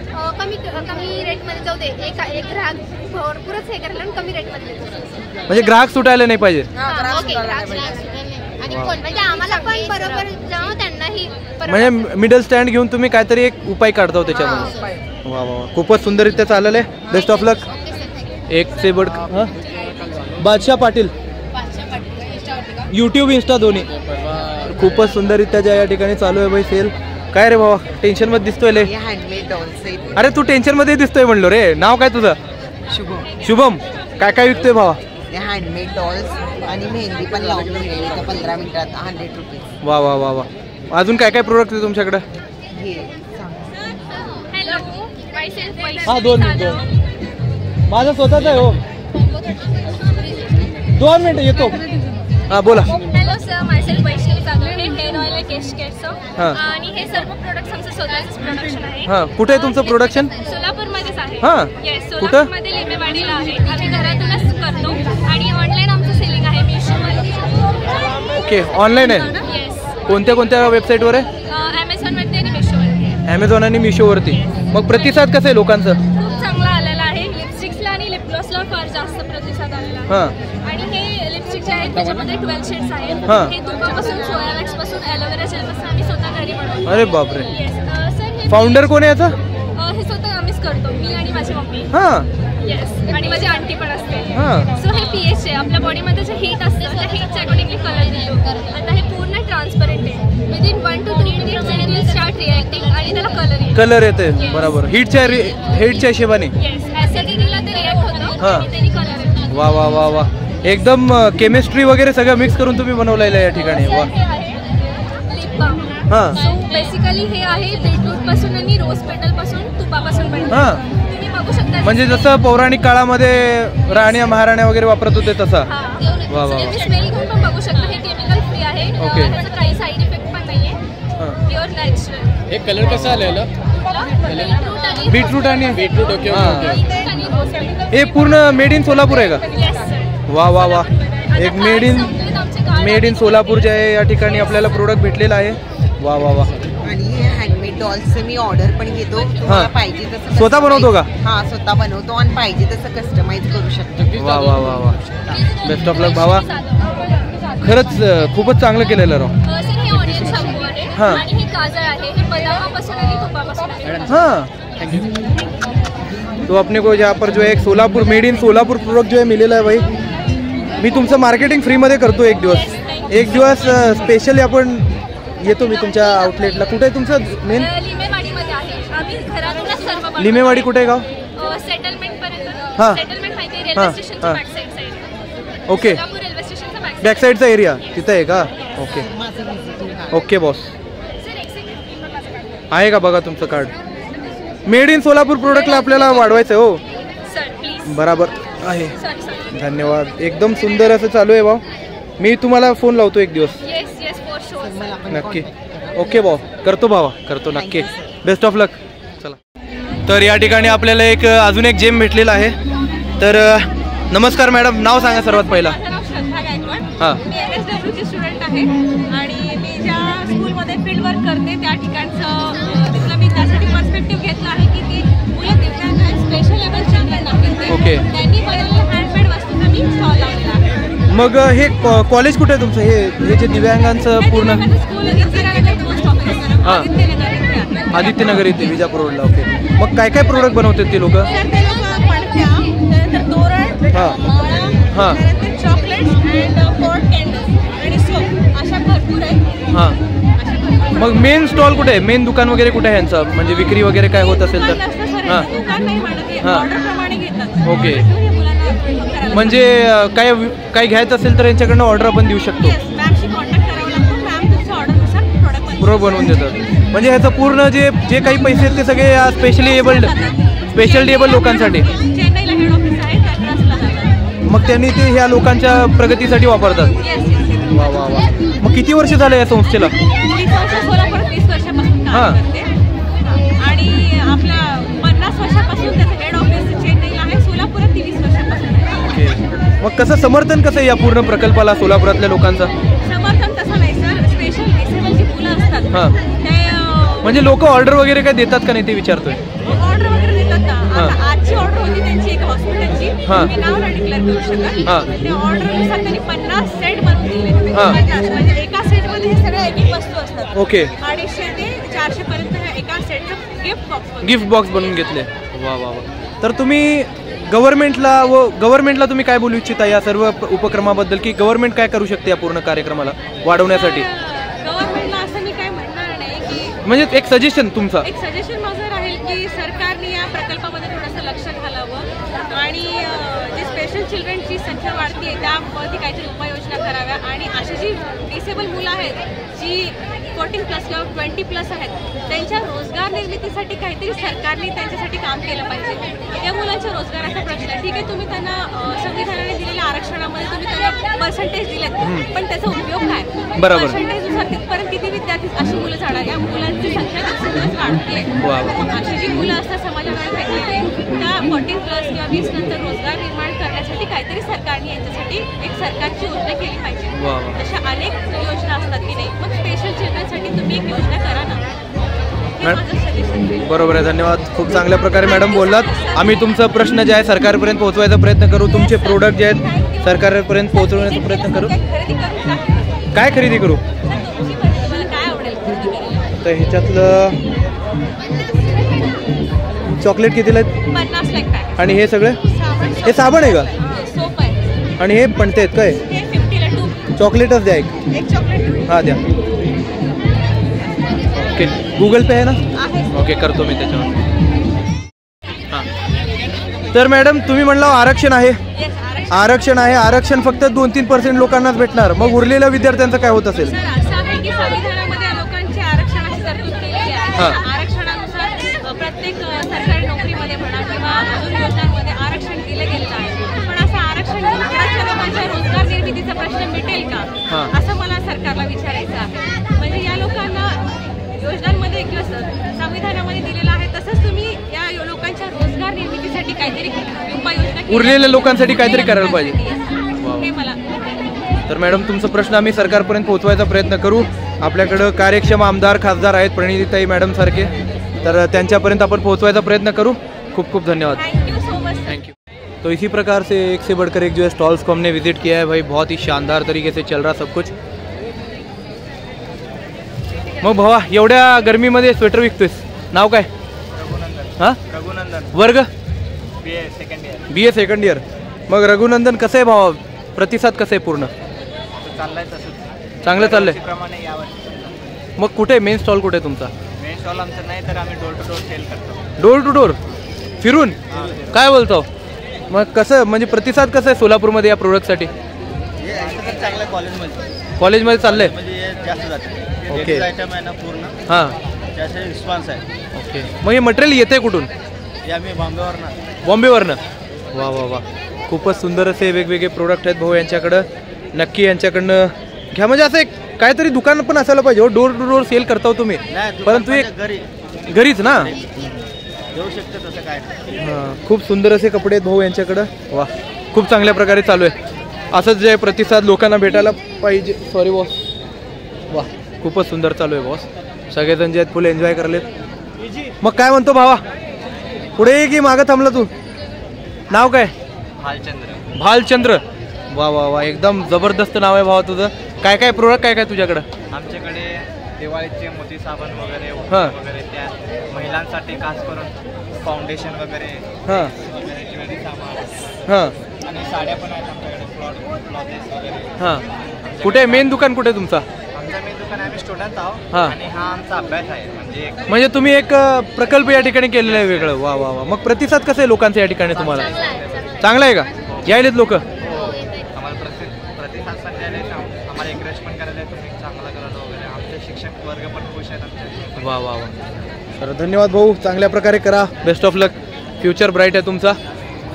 कमी रेटमध्ये जाऊ दे, एक ग्राहक भरपूरच हे करायला कमी रेटमध्ये देतो. म्हणजे ग्राहक सुटायला नाही पाहिजे. आणि म्हणजे आम्हाला पण बरोबर जाऊ त्यांनाही. म्हणजे मिडल स्टँड घेऊन तुम्ही काहीतरी एक उपाय काढता त्याच्यामध्ये. वा वा, खूपच सुंदररित्या चाललेलं आहे. बेस्ट ऑफ लक. एक से बड बादशाह पाटील यूट्यूब इंस्टा दोन्ही खूपच सुंदररित्या ज्या या ठिकाणी चालू आहे भाई सेल. काय रे भावा, टेन्शन मध्ये दिसतोय ले? अरे तू टेन्शन मध्ये दिसतोय म्हणलो रे. नाव काय तुझं? शुभम. शुभम, काय काय विकतोय भावा? हँडमेड डॉल्स आणि मेहंदी पण लावून मिळेल 15 मिनिटात 100 रुपीज. वा वा वा वा. अजून काय काय प्रोडक्ट आहे तुमच्याकडे? हा, 2 मिनिट. माझा स्वतःच आहे हो. 2 मिनिट येतो. हा बोला. Hello sir, myself Vaishnavi Jadhav. हे हेअर ऑइल आहे केश केअरचं आणि हे सर्व प्रोडक्ट्स आमचं स्वतःच प्रोडक्शन आहे. हा, कुठे आहे तुमचं प्रोडक्शन? सोलापूरमध्येच आहे. हा, सोलापूरमध्ये लिंबेवाडीला आहे. आम्ही घरातूनच करतो आणि ऑनलाईन आमचं सेलिंग आहे मिशोवर. ओके, ऑनलाईन आहे. येस. कोणत्या कोणत्या वेबसाईटवर आहे? ॲमेझॉनवरती आणि मिशोवरती. ॲमेझॉन आणि मिशोवरती. मग प्रतिसाद कसं आहे लोकांचा? खूप चांगला आलेला आहे. लिपस्टिक्सला आणि लिप ग्लॉसला फार जास्त प्रतिसाद आलेला आहे. आणि हे लिपस्टिक जे आहेत त्याच्यामध्ये 12 शेड्स आहेत. हे तुपापासून, सोया वॅक्स पासून, ॲलोवेरा जेल पासून आम्ही स्वतः घरी बनवतो. अरे बापरे. सर, फाउंडर कोण आहे याचा? हे स्वतः आम्हीच करतो, मी आणि माझी मम्मी. हा. येस, आणि माझी आंटी पण असते. सो हे पीएच आहे. आपल्या बॉडीमध्ये जे हीट असतं त्या हीटच्या अकॉर्डिंगली कलर देतो. आता हे पूर्ण ट्रान्सपरंट आहे. Within 1 to 3 minute instant reacting आणि त्याला कलर येते. बरोबर. हीटच्या हिशोबाने ऍसिडिटीला ते रिएक्ट होतं आणि त्याने कलर येतो. वा वा वा वा. एकदम केमिस्ट्री वगैरे सगळं मिक्स करून तुम्ही बनवलेलं आहे या ठिकाणी. वा. हां. बेसिकली हे आहे बीटरूट पासून आणि रोज पेटल पासून तुपापासून बनतं. हां. तुम्ही बघू शकता म्हणजे जसं पौराणिक काळामध्ये राण्या महाराण्या वगैरे वापरत होते तसा. वा वा. तुम्ही स्मेल घेऊन पण बघू शकता. हे केमिकल फ्री आहे. त्याचा काही साईड इफेक्ट पण नाहीये. Pure natural. हे कलर कसा आलेला? बीटरूट आणि बीटरूट. ओके. हे पूर्ण मेड इन सोलापूर आहे का? वा वा वा. एक मेड इन सोलापूर जे आहे या ठिकाणी आपल्याला प्रोडक्ट भेटलेला आहे. वा वा वा. आणि हे हँडमेड डॉल्सचं मी ऑर्डर पण घेतो. तुम्हाला पाहिजे तसं स्वतः बनवतो का? हा, स्वतः बनवतो आणि पाहिजे तसं कस्टमाइज करू शकतो. वा वा वा वा. बेस्ट ऑफ लक भावा. खरंच खूपच चांगलं केलेलं राव. हां. आणि हे काजळ आहे. हे बदामापासून आणि तुपापासून आहे. हाँ. तो अपने को यहाँ पर जो है एक Solapur made in Solapur product जो है मिलेला आहे भाई. मी तुमचं मार्केटिंग फ्रीमध्ये करतो एक दिवस स्पेशली आपण येतो मी तुमच्या आउटलेटला. कुठे आहे तुमचं मेन? लिमेवाडीमध्ये आहे. आम्ही घरातूनच सर्व बनवतो. लिमेवाडी कुठे आहे गाव? सेटलमेंट पर्यंत. हां. सेटलमेंट माहिती आहे रेल्वे स्टेशनच्या back side. Okay. Solapur railway स्टेशनच्या बॅक साईडचा एरिया तिथं आहे का? ओके. Okay boss. आहे का बघा तुमचं कार्ड? मेड इन सोलापूर प्रोडक्टला आपल्याला वाढवायचं आहे. हो सर प्लीज. बराबर आहे. धन्यवाद. एकदम सुंदर असं चालू आहे भाऊ. मी तुम्हाला फोन लावतो एक दिवस. Yes for sure. नक्की. ओके भाऊ. करतो भावा. करतो नक्की. बेस्ट ऑफ लक. चला. तर या ठिकाणी आपल्याला एक अजून एक जेम भेटलेला आहे. तर नमस्कार मॅडम. नाव सांगा सर्वात पहिला. श्रद्धा गायकवाड. हां. मी MSW ची स्टुडंट आहे आणि मी ज्या स्कूलमध्ये फील्ड वर्क करते त्या ठिकाणचं तिथलं मी त्यासाठी पर्स्पेक्टिव्ह घेतला आहे की ती मुलं दिव्यांग आहेत, स्पेशल एबल चिल्ड्रन आहेत ते. ओके. त्यांनी बनवलेल्या हँडमेड वस्तूचा मी स्टॉल लावलेला आहे. मग हे कॉलेज कुठे आहे तुमचं? हे जे दिव्यांगांचं पूर्ण स्कूल इंदिरानगर पोस्ट ऑफिस हां आदित्यनगर इथे विजापूर रोडला. ओके. मग काय काय प्रोडक्ट बनवतात ते लोक? तर ते लोक पणत्या, त्यानंतर तोरण, हां, त्यानंतर चॉकलेट्स अँड पोर्ट कॅन्डल्स आणि सोप अशा भरपूर आहेत. हां. मग मेन स्टॉल कुठे आहे? मेन दुकान वगैरे कुठे आहे यांचं? म्हणजे विक्री वगैरे काय होत असेल तर? हां. दुकान नाही म्हणत, ऑर्डर प्रमाणे घेतात. ओके. म्हणजे काय घ्यायचं असेल तर यांच्याकडनं ऑर्डर आपण देऊ शकतो. मॅमशी कॉन्टॅक्ट करावं लागतं. मॅम तुमच्या ऑर्डरनुसार प्रोडक्ट बनवून देतात. म्हणजे ह्याचं पूर्ण जे काही पैसे आहेत ते सगळे या स्पेशल एबल लोकांसाठी. चेन्नईला हेड ऑफिस आहे, मद्रासला जातात. मग त्यांनी ते ह्या लोकांच्या प्रगतीसाठी वापरतात. वा वा वा. मग किती वर्ष झालं या संस्थेला? 30 वर्ष. सोलापूर 30 वर्षापासून काम करते आणि आपल्या 50 वर्षापासून त्याचं हेड ऑफिस चेन्नईला आहे. सोलापुरात 30 वर्षापासून आहे. ओके. मग कसं समर्थन कसं आहे या पूर्ण प्रकल्पाला सोलापुरातल्या लोकांचं? समर्थन तसं नाही सर. स्पेशल डिसेबल जी मुलं असतात हां, ते म्हणजे लोक ऑर्डर वगैरे काय देतात का नाही ते विचारतोय. ऑर्डर वगैरे देतात ना. आता आजची ऑर्डर होती त्यांची एक हॉस्पिटलची. मी नाव नाही डिक्लेअर करू शकत. त्या ऑर्डरनुसार त्यांनी 50 सेट बनवून दिले. म्हणजे एका सेटमध्ये हे सगळे एक वस्तू असतात. ओके. 250 ते 400 पर्यंत एका सेटचं गिफ्ट बॉक्स बनवून घेतले. वा वा वा. तर तुम्ही गव्हर्नमेंटला तुम्ही काय बोलू इच्छिता या सर्व उपक्रमाबद्दल, की गव्हर्नमेंट काय करू शकते या पूर्ण कार्यक्रमाला वाढवण्यासाठी? गव्हर्नमेंटला असं मी काय म्हणणार नाही की म्हणजे एक सजेशन तुमचं. एक सजेशन माझं राहील की सरकारने या प्रकल्पामध्ये थोडंसं लक्ष घालावं आणि जे स्पेशल चिल्ड्रनची संख्या वाढते त्यावरती काहीतरी उपाययोजना कराव्या आणि अशी जी डिसेबल मुलं आहेत जी 14+ किंवा 20+ आहेत त्यांच्या रोजगार निर्मितीसाठी काहीतरी सरकारने त्यांच्यासाठी काम केलं पाहिजे. त्या मुलांच्या रोजगाराचा प्रश्न आहे. ठीक आहे, तुम्ही त्यांना संविधानाने दिलेल्या आरक्षणामध्ये तुम्ही त्यांना पर्सेंटेज दिलेत, पण त्याचा उपयोग काय? बरोबर. पर्सेंटेजनुसार तिथपर्यंत किती विद्यार्थी अशी मुलं जाणार? या मुलांची संख्या दिवसेंदिवस वाढते. अशी जी मुलं असतात समाजाकडे फेकलेली त्या 14+ किंवा 20 नंतर रोजगार निर्माण करण्यासाठी काहीतरी सरकारने यांच्यासाठी एक सरकारची योजना केली पाहिजे. अशा अनेक योजना असतात की नाही. मग स्पेशल चिल्ड्रनसाठी तुम्ही एक योजना करा ना. बरोबर आहे. धन्यवाद. खूप चांगल्या प्रकारे मॅडम बोललात. आम्ही तुमचा प्रश्न जे आहे सरकारपर्यंत पोहोचवायचा प्रयत्न करू. तुमचे प्रोडक्ट जे आहेत सरकारपर्यंत पोहोचवण्याचा प्रयत्न करू. काय खरेदी करू? तर ह्याच्यातलं चॉकलेट कितीला आहेत? 50 लाख. आणि हे सगळे हे साबण आहे का? सोप आहे. आणि हे पणते आहेत काय? 50 ला 2 चॉकलेटच द्या. एक चॉकलेट. हां द्या. ओके. गूगल पे आहे ना? ओके, करतो मी त्याच्यावर. हां, तर मॅडम तुम्ही म्हणलं आरक्षण आहे, आरक्षण आहे, आरक्षण फक्त 2-3% लोकांनाच भेटणार, मग उरलेल्या विद्यार्थ्यांचं काय होत असेल? आरक्षणानुसार प्रत्येक सरकारी नोकरीमध्ये म्हणा किंवा अजून योजनांमध्ये आरक्षण दिलं गेलेलं आहे, पण असं आरक्षण लोकांच्या रोजगार निर्मितीचा प्रश्न मिटेल का, असं मला सरकारला विचारायचं आहे. म्हणजे या लोकांना योजनांमध्ये किंवा संविधानामध्ये दिलेलं आहे तसंच तुम्ही या लोकांच्या रोजगार निर्मितीसाठी काहीतरी उपाययोजना, उरलेल्या लोकांसाठी काहीतरी करायला पाहिजे. हे मला. तर मॅडम तुमचा प्रश्न आम्ही सरकारपर्यंत पोहोचवायचा प्रयत्न करू. आपल्याकडं कार्यक्षम आमदार खासदार आहेत प्रणितीताई मॅडम सारखे, तर त्यांच्यापर्यंत आपण पोहोचवायचा प्रयत्न करू. खूप खूप धन्यवाद. Thank you. तो इसी प्रकार से एक से बढ़कर एक जो है स्टॉल्स को हमने विजिट किया है भाई, बहुत ही शानदार तरीके से चल रहा सब कुछ. मग भावा एवढ्या गर्मीमध्ये स्वेटर विकतोयस, नाव काय? हां, रघुनंदन. वर्ग? BA second year. मग रघुनंदन कसं आहे भावा, प्रतिसाद कसं आहे? पूर्ण चाललाय तसंच, चांगलं चाललंय. प्रमाणे यावर. मग कुठे मेन स्टॉल कुठे तुमचा? मेन स्टॉल आमचं नाही, तर आम्ही डोर टू डोर सेल करतो. डोर टू डोर फिरून? काय बोलतो? मग कसं म्हणजे प्रतिसाद कसं आहे सोलापूरमध्ये या प्रोडक्टसाठी? चांगलं कॉलेजमध्ये चाललंय म्हणजे जास्त जाते. ओके. आयटम आहे ना पूर्ण, हां, त्याचे रिस्पॉन्स आहे. ओके. मग हे मटेरियल येते कुठून? हे आम्ही बॉम्बेवरनं. बॉम्बेवरनं? वा वा वा, खूपच सुंदर असे वेगवेगळे प्रोडक्ट आहेत भाऊ यांच्याकडं. नक्की यांच्याकडनं घ्या. म्हणजे असं एक काहीतरी दुकान पण असायला पाहिजे हो, डोर टू डोर सेल करता तुम्ही, परंतु एक घरीच ना देऊ शकतो तसं काय. हां, खूप सुंदर असे कपडे आहेत भाऊ यांच्याकडं. वा, खूप चांगल्या प्रकारे चालू आहे. असंच जे प्रतिसाद लोकांना भेटायला पाहिजे. Sorry boss. वा, खूपच सुंदर चालू आहे बॉस. सगळेजण जे आहेत फुल एन्जॉय करलेत. मग काय म्हणतो भावा, पुढे ये की मागं थांबला तू? नाव काय? भालचंद्र. भालचंद्र. वा वा वा, एकदम जबरदस्त नाव आहे भावा तुझं. काय काय प्रोडक्ट काय काय तुझ्याकडं? आमच्याकडे दिवाळीचे मोती साबण वगैरे हां, त्या महिलांसाठी खास करून फाउंडेशन वगैरे, हां ज्वेलरी सामान, हां, आणि साड्या पण आहेत आमच्याकडे, क्लॉथेस वगैरे. हां, कुठे मेन दुकान कुठे तुमचा? आमचं मेन दुकान, आम्ही स्टुडंट आहोत. हां, आणि हा आमचा अभ्यास आहे. म्हणजे तुम्ही एक प्रकल्प या ठिकाणी केलेला आहे वेगळं. वा वा वा. मग प्रतिसाद कसं आहे लोकांचा या ठिकाणी तुम्हाला? चांगला आहे का? यायलेत लोक? आम्हाला प्रतिसाद पण द्यायला, आम्हाला एन्करेज पण करायला, तुम्ही चांगला करायला वगैरे. आमचे शिक्षक वर्ग पण खुश आहेत आमच्या. वा वा वा. तर धन्यवाद भाऊ, चांगल्या प्रकारे करा. Best of luck, future bright आहे तुमचा.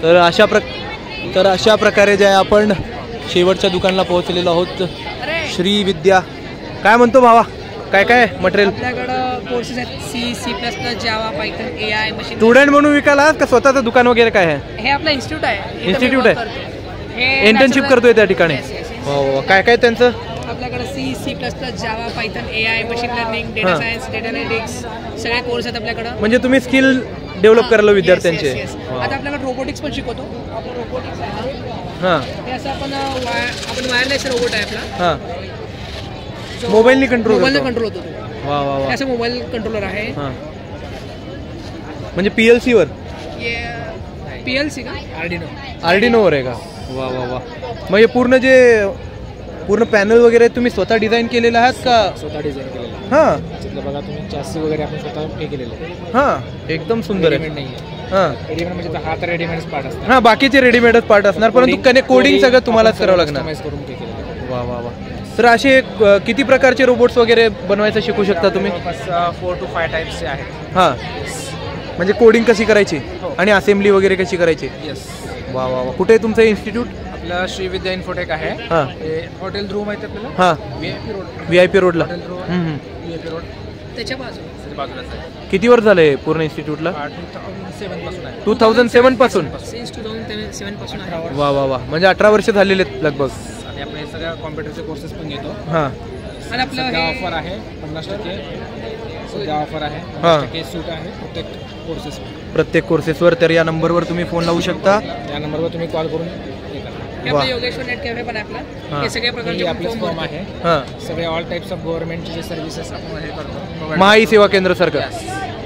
तर अशा प्रकारे जे आहे आपण शेवटच्या दुकानाला पोहोचलेलो आहोत. श्री विद्या. काय म्हणतो भावा, काय काय मटेरियल? आपल्याकडं कोर्सेस आहेत, C++, Java, Python, AI, machine. Student म्हणून विकायला का स्वतःचं दुकान वगैरे काय आहे? हे आपलं इन्स्टिट्यूट आहे. इन्स्टिट्यूट आहे, इंटर्नशिप करतोय त्या ठिकाणी. हो, काय काय त्यांचं? आपल्याकडे C++, Java, Python, AI, machine learning, data science, data analytics सगळे कोर्स आहेत आपल्याकडं. म्हणजे तुम्ही स्किल डेव्हलप करायला विद्यार्थ्यांचे. आता आपल्याकडे रोबोटिक्स पण शिकवतो. आपण रोबोटिक्स आहे. हां, हे असं आपण वायरलेस रोबोट आहे आपला. हां, मोबाईलनी कंट्रोल होतो. वा वा वा. असं मोबाईल कंट्रोलर आहे. हां, म्हणजे PLC वर? PLC का? आर्डिनोवर आहे का? वा वा वा. मग हे पूर्ण पॅनल वगैरे तुम्ही स्वतः डिझाईन केलेलं आहात का? स्वतः डिझाईन केलेलं. हां, बघा तुम्ही चॅसी वगैरे आपण स्वतः हे केलेलं आहे. हां, एकदम सुंदर आहे. हां, रेडीमेड म्हणजे हा तर रेडीमेडच पार्ट असतात. हां, बाकीचे रेडीमेडच पार्ट असणार, परंतु कोडिंग सगळं तुम्हालाच करावं लागणार. करून ते केलेलं. वा वा वा. तर असे किती प्रकारचे रोबोट्स वगैरे बनवायचं शिकू शकता तुम्ही? 4 to 5 टाईप्सचे आहेत. हां, म्हणजे कोडिंग कशी करायची आणि असेंब्ली वगैरे कशी करायची? येस. वा वा वा. कुठे आहे तुमचं इन्स्टिट्यूट? आपलं श्री विद्या इन्फोटेक आहे. हां, हॉटेल रूम आहे आपल्याला. हां, VIP रोडला. VIP रोड त्याच्या बाजूलाच आहे. किती वर्ष झाले पूर्ण इन्स्टिट्यूटला? 2007 पासून आहे. 2007 पासून? सिन्स 2007 पासून आहे. वा वा वा. म्हणजे 18 वर्ष झालेले आहेत लगभग. आणि आपण सगळ्या कॉम्प्युटरचे कोर्सेस पण घेतो. हां, आणि आपलं ऑफर आहे 50% सध्या ऑफर आहे. 50% सूट आहे प्रत्येक कोर्सेसवर. तर या नंबरवर तुम्ही फोन लावू शकता. या नंबरवर तुम्ही कॉल करून आपलं योगेश्वर नेट कॅफे पण आहे आपला. हे सगळे प्रकारचे आपले फॉर्म आहे. हां, सगळे ऑल टाइप्स ऑफ गव्हर्नमेंटचे जे सर्व्हिसेस आपण हे करतो. महाई सेवा केंद्र सारखं.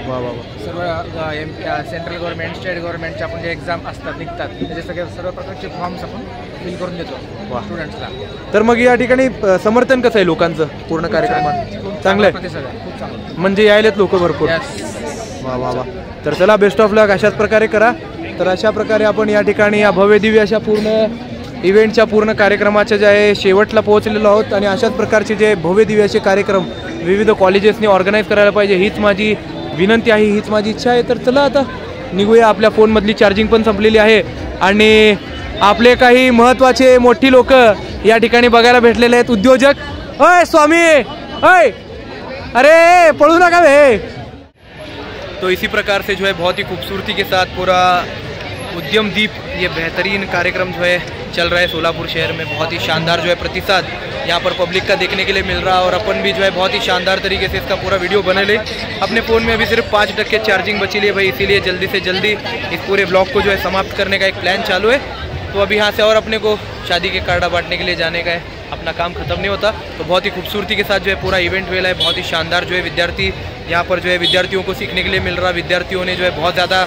वा वा वा. सर्व सेंट्रल गव्हर्नमेंट, स्टेट गव्हर्नमेंटचे आपण जे एक्झाम असतात निघतात त्याचे सर्व प्रकारचे फॉर्म्स आपण फील करून देतो स्टुडंट्सला. तर मग या ठिकाणी समर्थन कसं आहे लोकांचं पूर्ण कार्यक्रमात? चांगलं आहे, खूप चांगलं. म्हणजे यायलेत लोक भरपूर. वा वा वा. तर चला बेस्ट ऑफ लक, अशाच प्रकारे करा. तर अशा प्रकारे आपण या ठिकाणी या भव्य दिव्य अशा पूर्ण इव्हेंटच्या पूर्ण कार्यक्रमाच्या जे आहे शेवटला पोहोचलेलो आहोत. आणि अशाच प्रकारचे जे भव्य दिव्य असे कार्यक्रम विविध कॉलेजेसनी ऑर्गनाईज करायला पाहिजे, हीच माझी विनंती आहे, हीच माझी इच्छा आहे. तर चला आता निघूया. आपल्या फोनमधली चार्जिंग पण संपलेली आहे आणि आपले काही महत्त्वाचे मोठी लोक या ठिकाणी बघायला भेटलेले आहेत. उद्योजक, अय स्वामी, अय अरे पळू नका बे. तो इसी प्रकार से जो है बहुत ही खूबसूरती के साथ पूरा उद्यम दीप ये बेहतरीन कार्यक्रम जो है चल रहा है सोलापुर शहर में. बहुत ही शानदार जो है प्रतिसाद यहाँ पर पब्लिक का देखने के लिए मिल रहा है और अपन भी जो है बहुत ही शानदार तरीके से इसका पूरा वीडियो बने ले. अपने फ़ोन में अभी सिर्फ 5% चार्जिंग बची ली है भाई, इसीलिए जल्दी से जल्दी इस पूरे ब्लॉग को जो है समाप्त करने का एक प्लान चालू है. तो अभी यहाँ से और अपने को शादी के कार्ड बांटने के लिए जाने का है, अपना काम खत्म नहीं होता. तो बहुत ही खूबसूरती के साथ जो है पूरा इवेंट वेला है, बहुत ही शानदार जो है विद्यार्थी यहाँ पर जो है विद्यार्थियों को सीखने के लिए मिल रहा. विद्यार्थियों ने जो है बहुत ज़्यादा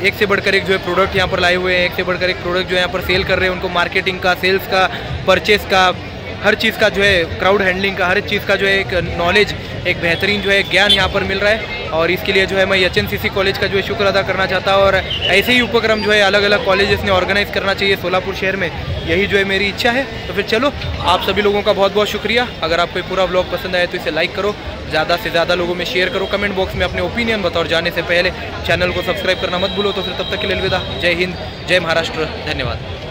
एक से बढ़कर एक जो है प्रोडक्ट यहाँ पर लाए हुए हैं, एक से बढ़कर एक प्रोडक्ट जो है यहाँ पर सेल कर रहे हैं. उनको मार्केटिंग का, सेल्स का, परचेस का, हर चीज़ का जो है क्राउड हैंडलिंग का, हर चीज़ का जो है एक नॉलेज, एक बेहतरीन जो है ज्ञान यहाँ पर मिल रहा है. और इसके लिए जो है मैं HNCC कॉलेज का जो है शुक्र अदा करना चाहता हूँ. और ऐसे ही उपक्रम जो है अलग अलग कॉलेजेस ने ऑर्गेनाइज करना चाहिए सोलापुर शहर में, यही जो है मेरी इच्छा है. तो फिर चलो, आप सभी लोगों का बहुत बहुत शुक्रिया. अगर आपको ये पूरा ब्लॉग पसंद आया तो इसे लाइक करो, ज़्यादा से ज़्यादा लोगों में शेयर करो, कमेंट बॉक्स में अपने ओपिनियन बताओ. और जाने से पहले चैनल को सब्सक्राइब करना मत भूलो. तो फिर तब तक के लिए अलविदा. जय हिंद, जय महाराष्ट्र, धन्यवाद.